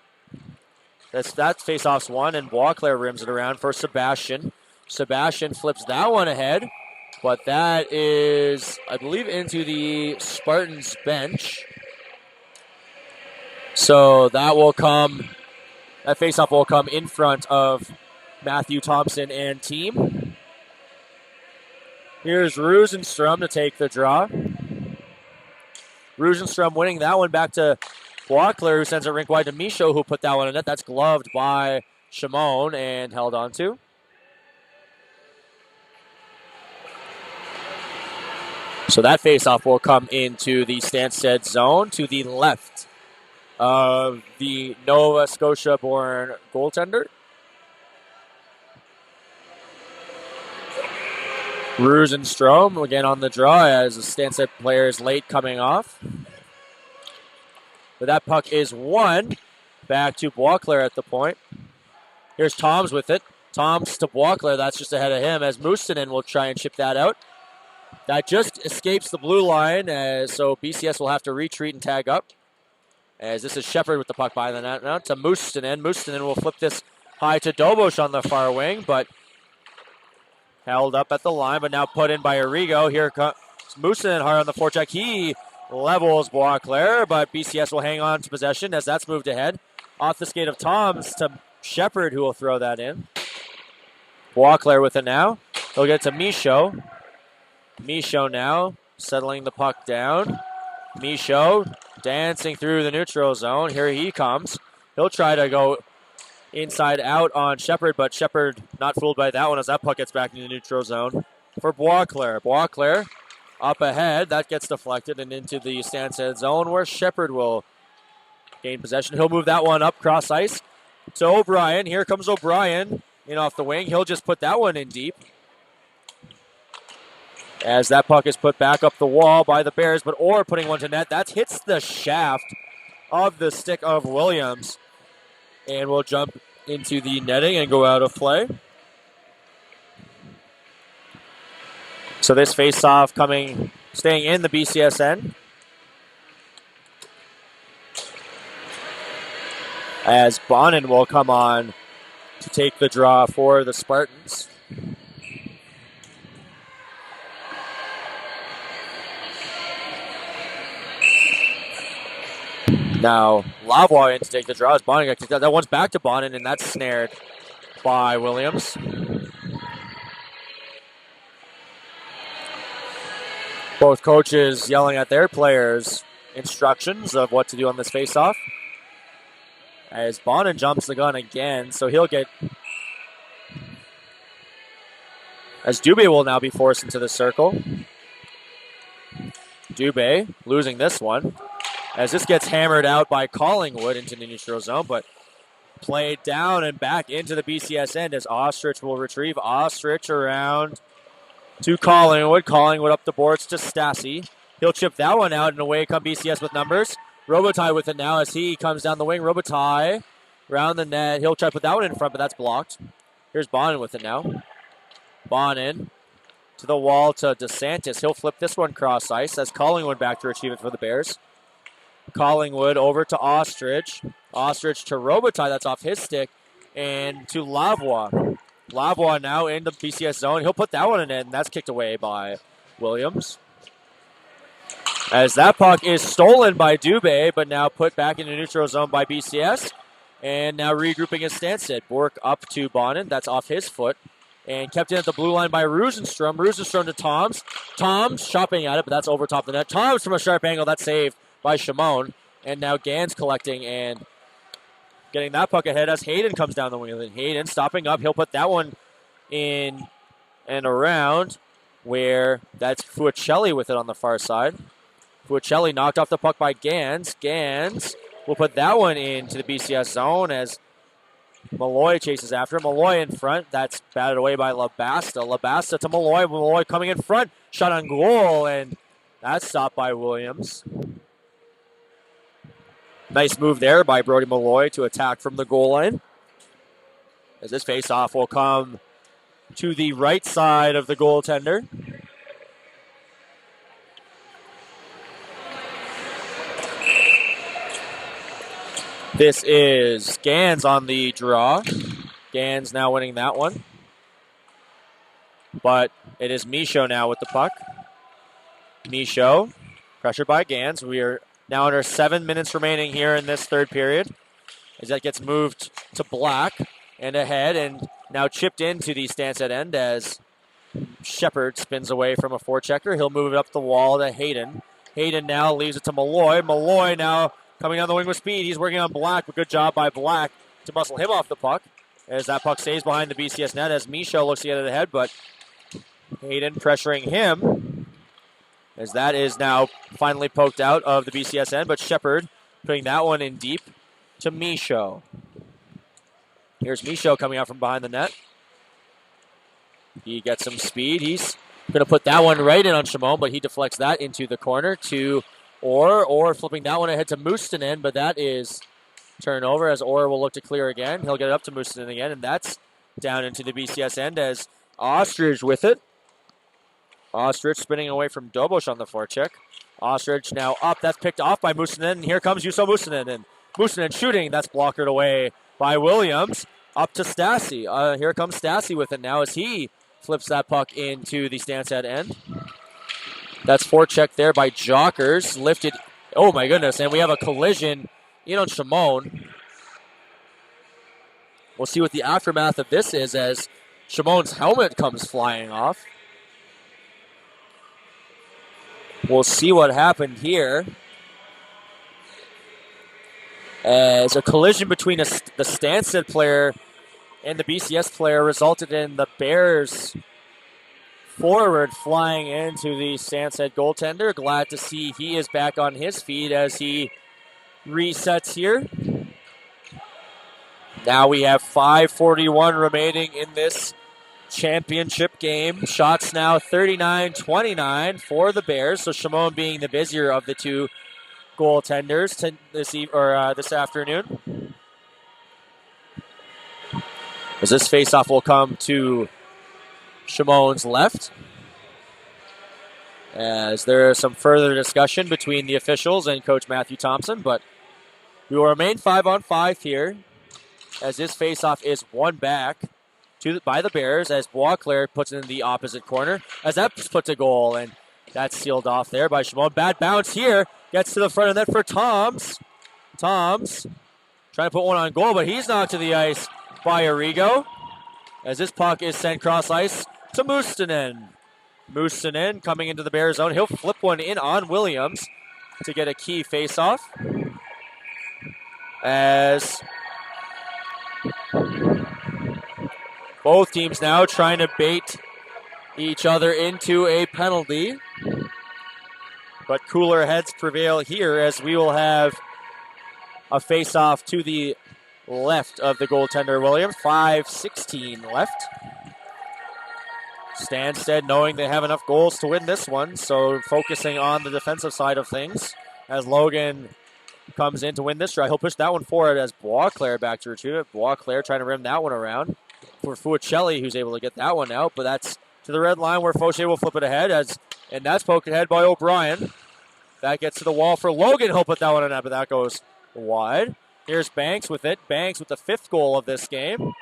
That face-off's one, and Boisclair rims it around for Sebastian. Sebastian flips that one ahead, but that is, I believe, into the Spartans bench. So that face-off will come in front of Matthew Thompson and team. Here's Rosenstrom to take the draw. Rosenstrom winning that one back to Boisclair, who sends it rink wide to Michaud, who put that one in net. That's gloved by Shimon and held on to. So that faceoff will come into the Stanstead zone to the left of the Nova Scotia-born goaltender. Rosenstrom again on the draw as the Stanstead player is late coming off. But that puck is won back to Boisclair at the point. Here's Toms with it. Toms to Boisclair. That's just ahead of him as Mustinen will try and chip that out. That just escapes the blue line, so BCS will have to retreat and tag up. As this is Shepard with the puck by the net now to Mustinen. Mustinen will flip this high to Dobosh on the far wing, but held up at the line, but now put in by Arrigo. Here comes Mustinen hard on the forecheck. He levels Boisclair, but BCS will hang on to possession as that's moved ahead. Off the skate of Toms to Shepard, who will throw that in. Boisclair with it now. He'll get to Michaud. Michaud now settling the puck down. Michaud dancing through the neutral zone. Here he comes. He'll try to go inside out on Shepard, but Shepard not fooled by that one as that puck gets back into the neutral zone for Boisclair. Boisclair up ahead. That gets deflected and into the Stanstead zone where Shepard will gain possession. He'll move that one up cross ice to O'Brien. Here comes O'Brien in off the wing. He'll just put that one in deep. As that puck is put back up the wall by the Bears, but Orr putting one to net. That hits the shaft of the stick of Williams and will jump into the netting and go out of play. So this face-off staying in the BCS end. As Bonin will come on to take the draw for the Spartans. Now, Lavoie in to take the draw as Bonin got kicked out. That one's back to Bonin, and that's snared by Williams. Both coaches yelling at their players instructions of what to do on this faceoff. As Bonin jumps the gun again, so he'll get... As Dubé will now be forced into the circle. Dubé losing this one. As this gets hammered out by Collingwood into the neutral zone, but Played down and back into the BCS end as Ostrich will retrieve. Ostrich around to Collingwood. Collingwood up the boards to Stassi. He'll chip that one out, and away come BCS with numbers. Robitaille with it now as he comes down the wing. Robitaille around the net. He'll try to put that one in front, but that's blocked. Here's Bonin with it now. Bonin to the wall to DeSantis. He'll flip this one cross ice as Collingwood back to retrieve it for the Bears. Collingwood over to Ostrich. Ostrich to Robitaille. That's off his stick. And to Lavoie. Lavoie now in the BCS zone. He'll put that one in, and that's kicked away by Williams. As that puck is stolen by Dubé, but now put back in the neutral zone by BCS. And now regrouping is Stanstead. Bork up to Bonin. That's off his foot. And kept in at the blue line by Rosenstrom. Rosenstrom to Toms. Toms chopping at it, but that's over top the net. Toms from a sharp angle. That's saved by Shimon. And now Gans collecting and getting that puck ahead as Hayden comes down the wing. Hayden stopping up. He'll put that one in and around where that's Fuicelli with it on the far side. Fuicelli knocked off the puck by Gans. Gans will put that one into the BCS zone as Malloy chases after him. Malloy in front. That's batted away by Labasta. Labasta to Malloy. Malloy coming in front. Shot on goal, and that's stopped by Williams. Nice move there by Brody Malloy to attack from the goal line. As this face-off will come to the right side of the goaltender. This is Gans on the draw. Gans now winning that one. But it is Michaud now with the puck. Michaud, pressured by Gans. We are now under 7 minutes remaining here in this third period. As that gets moved to Black and ahead and now chipped into the Stanstead end as Shepard spins away from a forechecker. He'll move it up the wall to Hayden. Hayden now leaves it to Malloy. Malloy now coming down the wing with speed. He's working on Black, but good job by Black to muscle him off the puck. As that puck stays behind the BCS net as Michaud looks to get it ahead, but Hayden pressuring him. As that is now finally poked out of the BCS end, but Shepard putting that one in deep to Michaud. Here's Michaud coming out from behind the net. He gets some speed. He's going to put that one right in on Shimon, but he deflects that into the corner to Orr flipping that one ahead to Mustonen, but that is turnover as Orr will look to clear again. He'll get it up to Mustonen again, and that's down into the BCS end as Ostrich with it. Ostrich spinning away from Dobosh on the forecheck. Ostrich now up. That's picked off by Mustonen, and here comes Juuso Mustonen. And Mustonen shooting. That's blockered away by Williams. Up to Stassi. Here comes Stassi with it now as he flips that puck into the Stanstead end. That's forecheck there by Jockers. Lifted. Oh, my goodness. And we have a collision in on Shimon. We'll see what the aftermath of this is as Shimon's helmet comes flying off. We'll see what happened here. As a collision between the Stanstead player and the BCS player resulted in the Bears forward flying into the Stanstead goaltender. Glad to see he is back on his feet as he resets here. Now we have 5:41 remaining in this championship game. Shots now 39-29 for the Bears. So Shimon being the busier of the two goaltenders this afternoon. As this faceoff will come to Shimon's left. As there is some further discussion between the officials and Coach Matthew Thompson, but we will remain 5-on-5 here as this faceoff is won back by the Bears as Boisclair puts it in the opposite corner as that puts a goal, and that's sealed off there by Shimon. Bad bounce here. Gets to the front of the net for Toms. Toms trying to put one on goal, but he's knocked to the ice by Arrigo as this puck is sent cross ice to Mustonen. Mustonen coming into the Bears zone. He'll flip one in on Williams to get a key faceoff. As both teams now trying to bait each other into a penalty. But cooler heads prevail here as we will have a face-off to the left of the goaltender Williams. 5:16 left. Stanstead knowing they have enough goals to win this one, so focusing on the defensive side of things as Logan comes in to win this try. He'll push that one forward as Boisclair back to retrieve it. Boisclair trying to rim that one around for Fuicelli, who's able to get that one out, but that's to the red line where Fauché will flip it ahead, and that's poked ahead by O'Brien. That gets to the wall for Logan. He'll put that one in, but that goes wide. Here's Banks with it. Banks with the 5th goal of this game.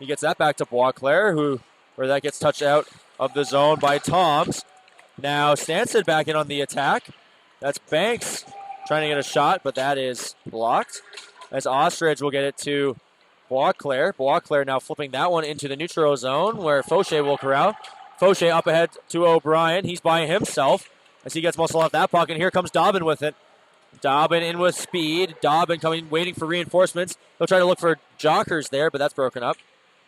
He gets that back to Boisclair, where that gets touched out of the zone by Toms. Now Stanstead back in on the attack. That's Banks trying to get a shot, but that is blocked. As Ostrich will get it to Boisclair. Boisclair now flipping that one into the neutral zone where Fauché will corral. Fauché up ahead to O'Brien. He's by himself as he gets muscle off that puck, and here comes Dobbin with it. Dobbin in with speed. Dobbin coming, waiting for reinforcements. He'll try to look for Jockers there, but that's broken up.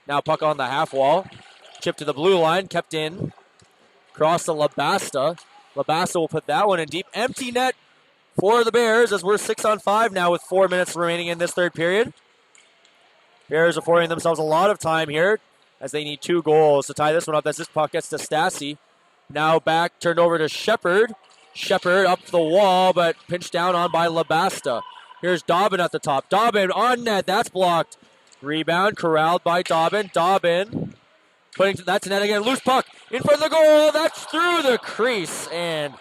Now puck on the half wall. Chip to the blue line, kept in. Cross to Labasta. Labasta will put that one in deep. Empty net for the Bears as we're 6-on-5 now with 4 minutes remaining in this third period. Bears affording themselves a lot of time here as they need 2 goals to tie this one up as this puck gets to Stassi. Now back, turned over to Shepard. Shepard up the wall, but pinched down on by Labasta. Here's Dobbin at the top. Dobbin on net, that's blocked. Rebound, corralled by Dobbin. Dobbin putting that to net again. Loose puck in front of the goal. That's through the crease and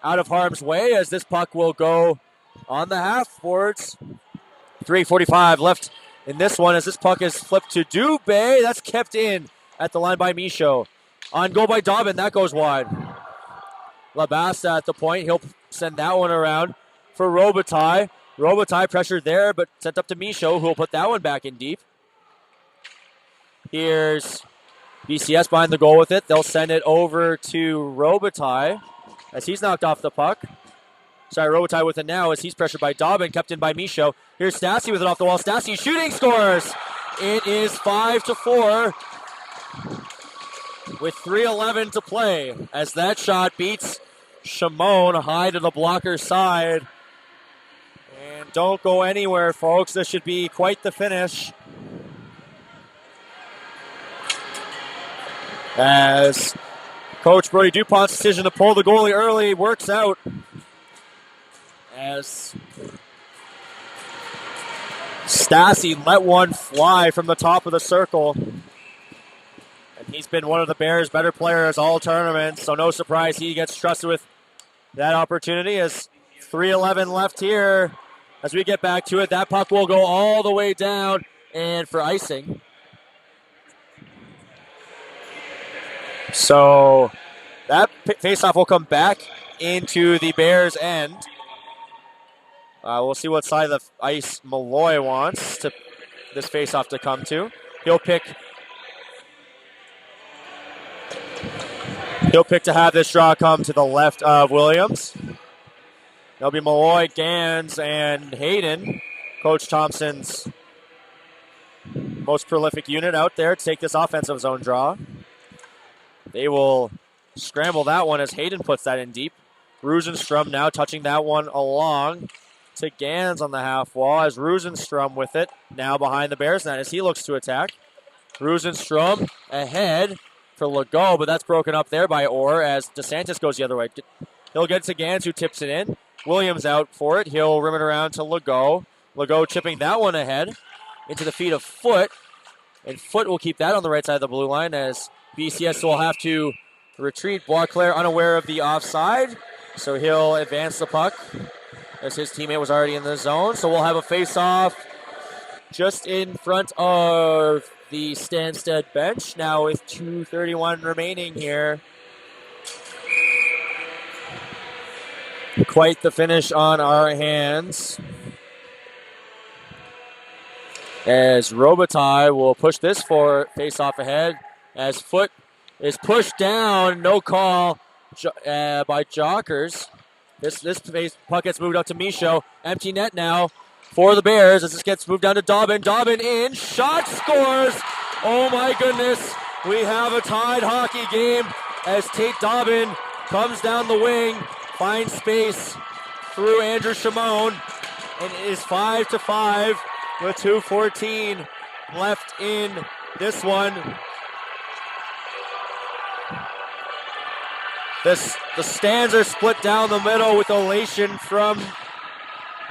out of harm's way as this puck will go on the half boards. 3:45 left in this one as this puck is flipped to Dubé. That's kept in at the line by Michaud. On goal by Dobbin, that goes wide. Labasta at the point. He'll send that one around for Robitaille. Robitaille pressured there, but sent up to Michaud, who will put that one back in deep. Here's BCS behind the goal with it. They'll send it over to Robitaille as he's knocked off the puck. Robitaille with it now as he's pressured by Dobbin, kept in by Michaud. Here's Stassi with it off the wall. Stassi shooting, scores! It is 5-4 with 3:11 to play as that shot beats Shimon high to the blocker's side. And don't go anywhere, folks. This should be quite the finish. As Coach Brody DuPont's decision to pull the goalie early works out. As Stassi let one fly from the top of the circle. And he's been one of the Bears' better players all tournament, so no surprise he gets trusted with that opportunity. As 3:11 left here, as we get back to it, that puck will go all the way down and for icing. So that faceoff will come back into the Bears' end. We'll see what side of the ice Malloy wants this faceoff to come to. He'll pick to have this draw come to the left of Williams. There'll be Malloy, Gans, and Hayden. Coach Thompson's most prolific unit out there to take this offensive zone draw. They will scramble that one as Hayden puts that in deep. Rosenstrom now touching that one along to Gans on the half wall as Rosenstrom with it now behind the Bears net as he looks to attack. Rosenstrom ahead for Legault, but that's broken up there by Orr as DeSantis goes the other way. He'll get to Gans, who tips it in. Williams out for it. He'll rim it around to Legault. Legault chipping that one ahead into the feet of Foote. And Foote will keep that on the right side of the blue line as BCS will have to retreat. Boisclair unaware of the offside, so he'll advance the puck as his teammate was already in the zone. So we'll have a face-off just in front of the Stanstead bench now with 2:31 remaining here. Quite the finish on our hands. As Robitaille will push this for face-off ahead as Foote is pushed down. No call by Jockers. This puck gets moved up to Michaud. Empty net now for the Bears as this gets moved down to Dobbin. Dobbin in. Shot, scores. Oh my goodness. We have a tied hockey game as Tate Dobbin comes down the wing, finds space through Andrew Shimon, and it is 5-5 with 2:14 left in this one. The stands are split down the middle with elation from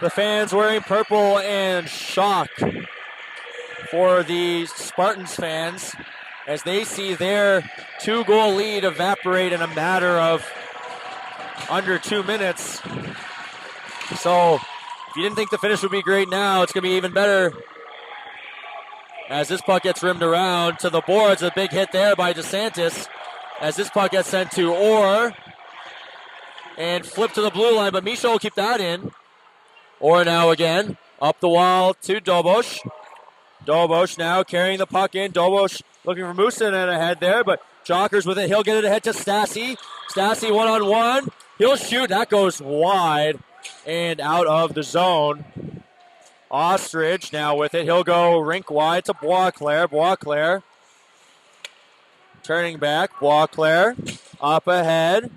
the fans wearing purple and shock for the Spartans fans as they see their 2-goal lead evaporate in a matter of under 2 minutes. So if you didn't think the finish would be great now, it's going to be even better. As this puck gets rimmed around to the boards, a big hit there by DeSantis. As this puck gets sent to Orr and flipped to the blue line, but Misha will keep that in. Orr now again, up the wall to Dobos. Dobos now carrying the puck in. Dobos looking for Moosin ahead there, but Jockers with it. He'll get it ahead to Stassi. Stassi one-on-one. He'll shoot. That goes wide and out of the zone. Ostrich now with it. He'll go rink wide to Boisclair. Boisclair turning back. Boisclair up ahead.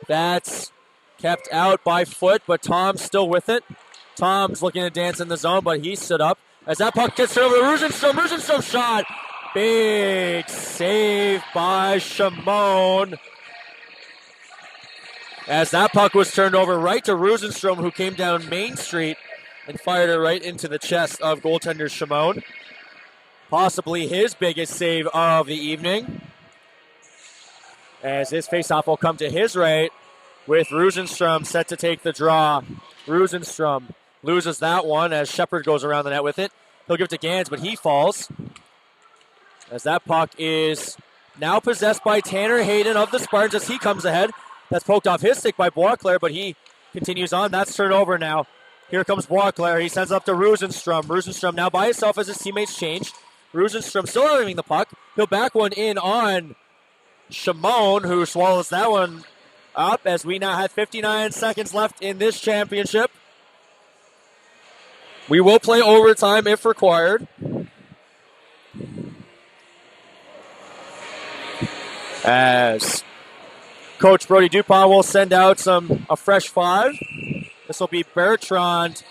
That's kept out by Foot, but Tom's still with it. Tom's looking to dance in the zone, but he stood up. As that puck gets over to Rosenstrom. Rosenstrom shot. Big save by Shimon. As that puck was turned over right to Rosenstrom, who came down Main Street and fired it right into the chest of goaltender Shimon. Possibly his biggest save of the evening. As his faceoff will come to his right with Rosenstrom set to take the draw. Rosenstrom loses that one as Shepard goes around the net with it. He'll give it to Gans, but he falls. As that puck is now possessed by Tanner Hayden of the Spartans as he comes ahead. That's poked off his stick by Boisclair, but he continues on. That's turned over now. Here comes Boisclair. He sends up to Rosenstrom. Rosenstrom now by himself as his teammates change. Rosenstrom still having the puck. He'll back one in on Shimon, who swallows that one up as we now have 59 seconds left in this championship. We will play overtime if required. As Coach Brody Dupont will send out a fresh five. This will be Bertrand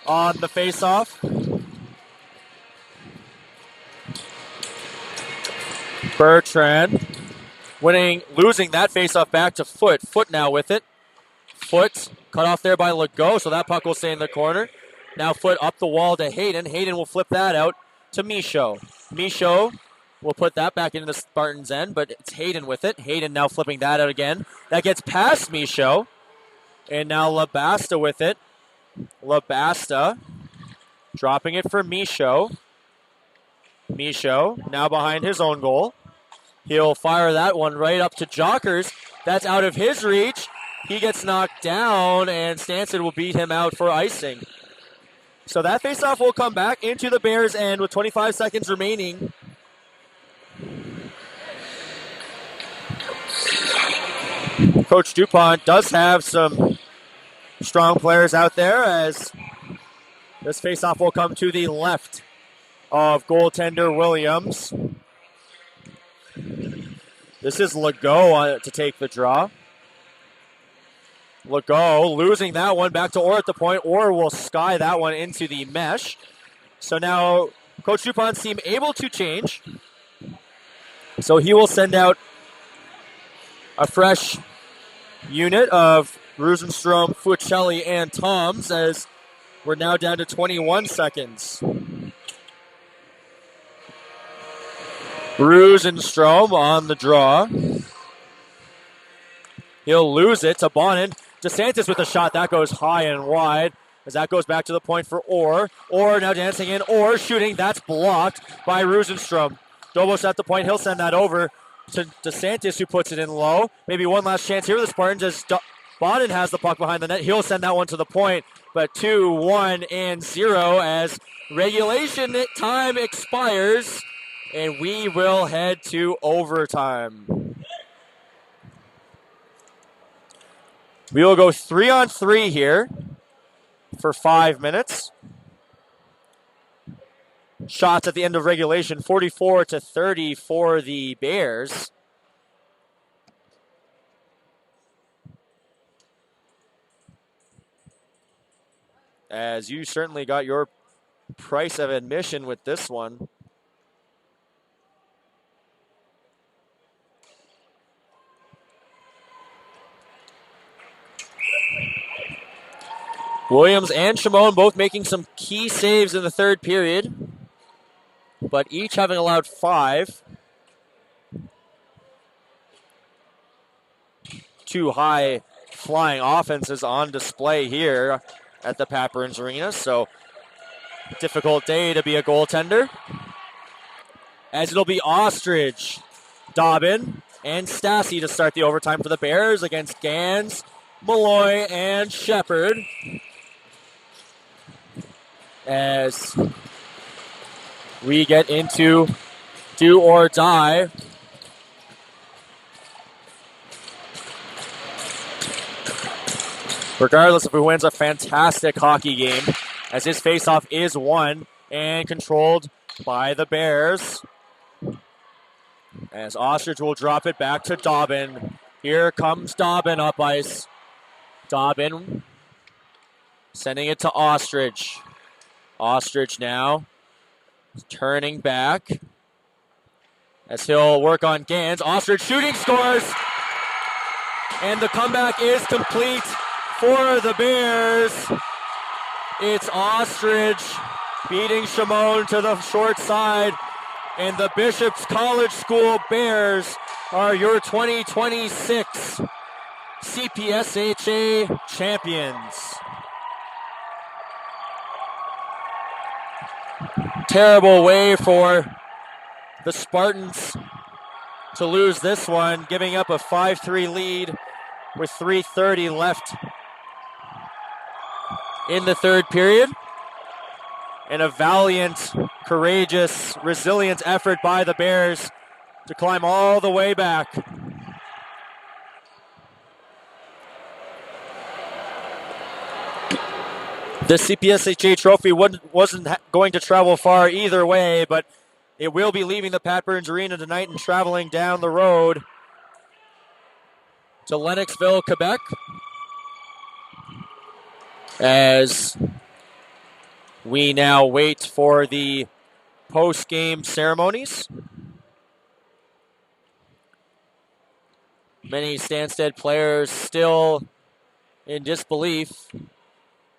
on the faceoff. Bertrand losing that faceoff back to Foot. Foot now with it. Foot cut off there by Legault, so that puck will stay in the corner. Now Foot up the wall to Hayden. Hayden will flip that out to Michaud. Michaud will put that back into the Spartans' end, but it's Hayden with it. Hayden now flipping that out again. That gets past Michaud. And now Labasta with it. Labasta dropping it for Michaud. Michaud now behind his own goal. He'll fire that one right up to Jockers. That's out of his reach. He gets knocked down, and Stanstead will beat him out for icing. So that faceoff will come back into the Bears' end with 25 seconds remaining. Coach Dupont does have some strong players out there as this faceoff will come to the left of goaltender Williams. This is Legault to take the draw. Legault losing that one back to Orr at the point. Orr will sky that one into the mesh. So now Coach Dupont's team able to change. So he will send out a fresh unit of Rosenstrom, Fuicelli, and Toms as we're now down to 21 seconds. Rosenstrom on the draw. He'll lose it to Bonin. DeSantis with a shot. That goes high and wide as that goes back to the point for Orr. Orr now dancing in. Orr shooting. That's blocked by Rosenstrom. Dobos at the point. He'll send that over to DeSantis, who puts it in low. Maybe one last chance here with the Spartans as Bonin has the puck behind the net. He'll send that one to the point. But 2, 1, and 0 as regulation time expires. And we will head to overtime. We will go 3-on-3 here for 5 minutes. Shots at the end of regulation, 44-30 for the Bears. As you certainly got your price of admission with this one. Williams and Shimon both making some key saves in the third period, but each having allowed 5. Two high flying offenses on display here at the Pat Burns Arena, so difficult day to be a goaltender. As it'll be Ostrich, Dobbin, and Stassi to start the overtime for the Bears against Gans, Malloy, and Shepard. As we get into do or die. Regardless of who wins, a fantastic hockey game as his faceoff is won and controlled by the Bears. As Ostrich will drop it back to Dobbin. Here comes Dobbin up ice. Dobbin sending it to Ostrich. Ostrich now turning back as he'll work on Gans. Ostrich shooting, scores! And the comeback is complete for the Bears. It's Ostrich beating Shimon to the short side. And the Bishop's College School Bears are your 2026 CPSHA champions. Terrible way for the Spartans to lose this one, giving up a 5-3 lead with 3:30 left in the third period. And a valiant, courageous, resilient effort by the Bears to climb all the way back. The CPSHA trophy wasn't going to travel far either way, but it will be leaving the Pat Burns Arena tonight and traveling down the road to Lennoxville, Quebec, as we now wait for the post-game ceremonies. Many Stanstead players still in disbelief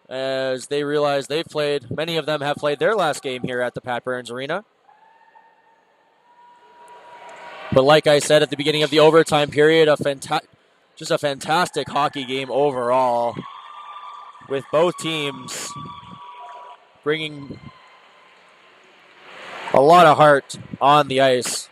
as they realize many of them have played their last game here at the Pat Burns Arena. But like I said at the beginning of the overtime period, just a fantastic hockey game overall, with both teams bringing a lot of heart on the ice.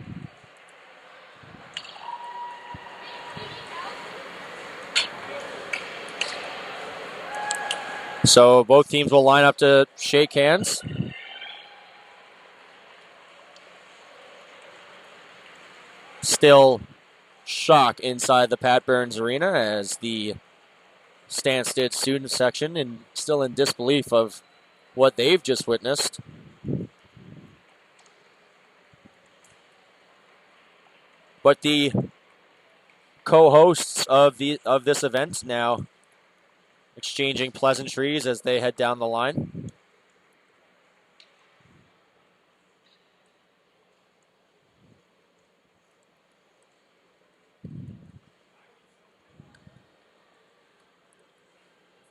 So both teams will line up to shake hands. Still shock inside the Pat Burns Arena as the Stanstead student section still in disbelief of what they've just witnessed. But the co-hosts of this event now exchanging pleasantries as they head down the line.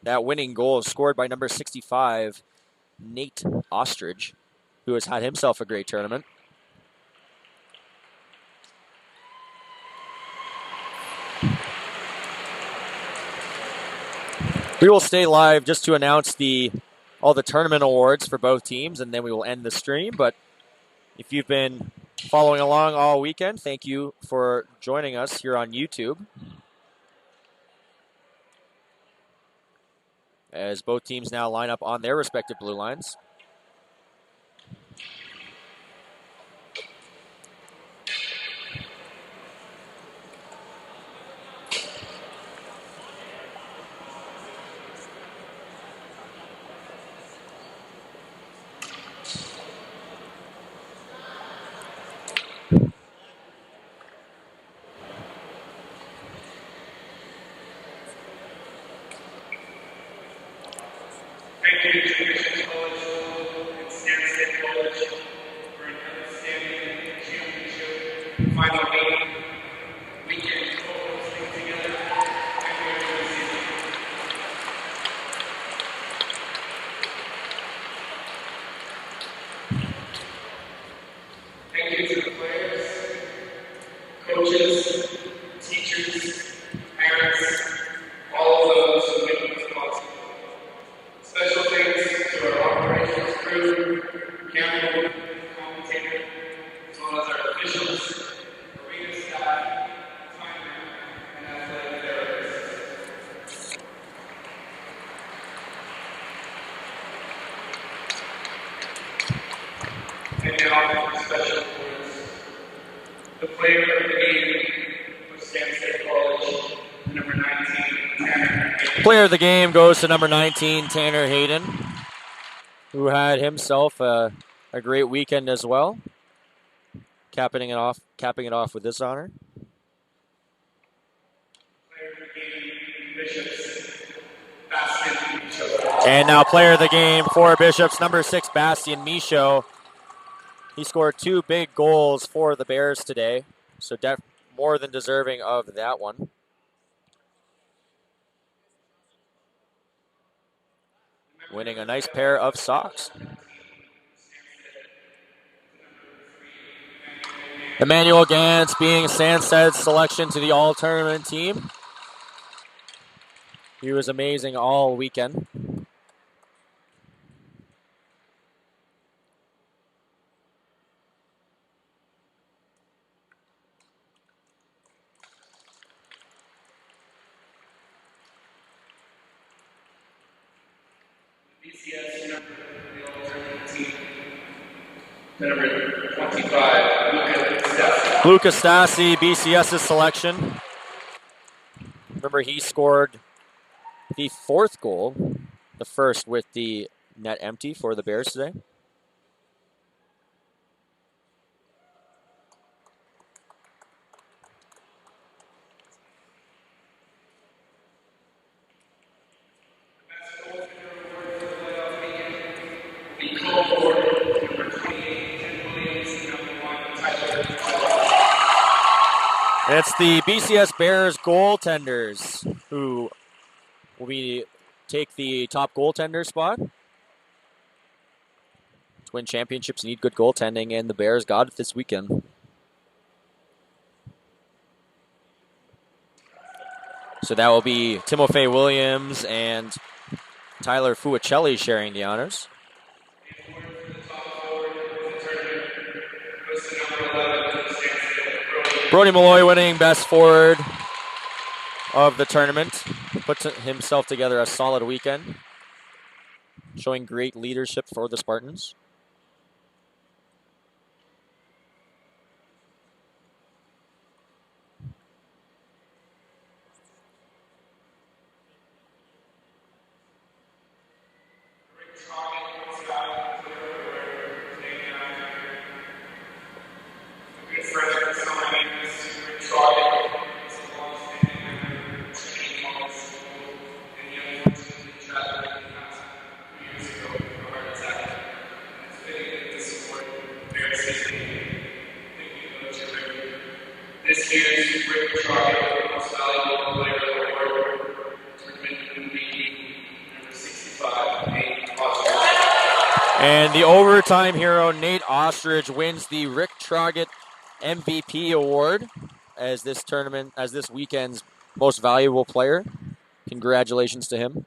That winning goal is scored by number 65, Nate Ostrich, who has had himself a great tournament. We will stay live just to announce all the tournament awards for both teams, and then we will end the stream. But if you've been following along all weekend, thank you for joining us here on YouTube, as both teams now line up on their respective blue lines. Player of the game goes to number 19, Tanner Hayden, who had himself a great weekend as well, capping it off with this honor. And now player of the game for Bishops, number 6, Bastian Michaud. He scored 2 big goals for the Bears today, so more than deserving of that one. Winning a nice pair of socks. Emmanuel Gantz being Stanstead's selection to the all-tournament team. He was amazing all weekend. Number 25, Luca Stassi, BCS's selection. Remember, he scored the 4th goal, the first with the net empty for the Bears today. It's the BCS Bears goaltenders who will take the top goaltender spot. To win championships, need good goaltending, and the Bears got it this weekend. So that will be Timofey Williams and Tyler Fuicelli sharing the honors. Brody Malloy winning best forward of the tournament. Puts himself together a solid weekend, showing great leadership for the Spartans. And the overtime hero, Nate Ostrich, wins the Rick Troggett MVP award as this weekend's most valuable player. Congratulations to him.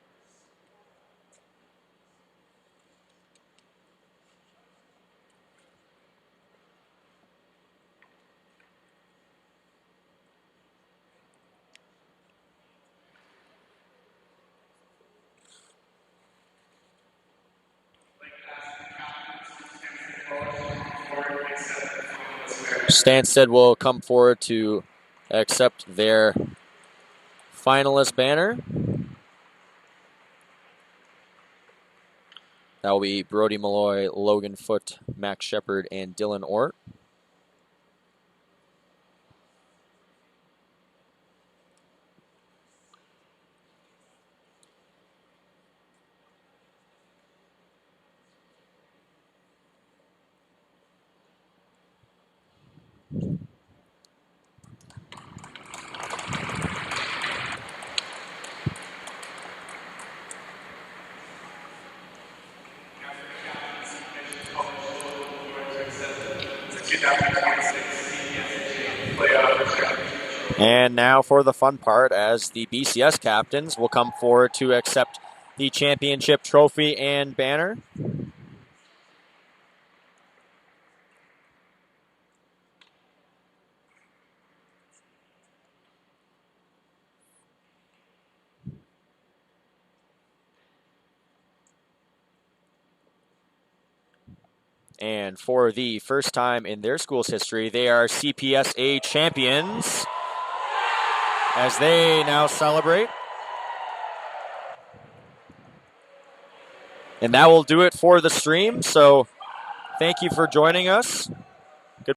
Stanstead will come forward to accept their finalist banner. That will be Brody Malloy, Logan Foote, Max Shepard, and Dylan Ort. And now for the fun part, as the BCS captains will come forward to accept the championship trophy and banner. And for the first time in their school's history, they are CPSHA champions as they now celebrate. And that will do it for the stream. So thank you for joining us.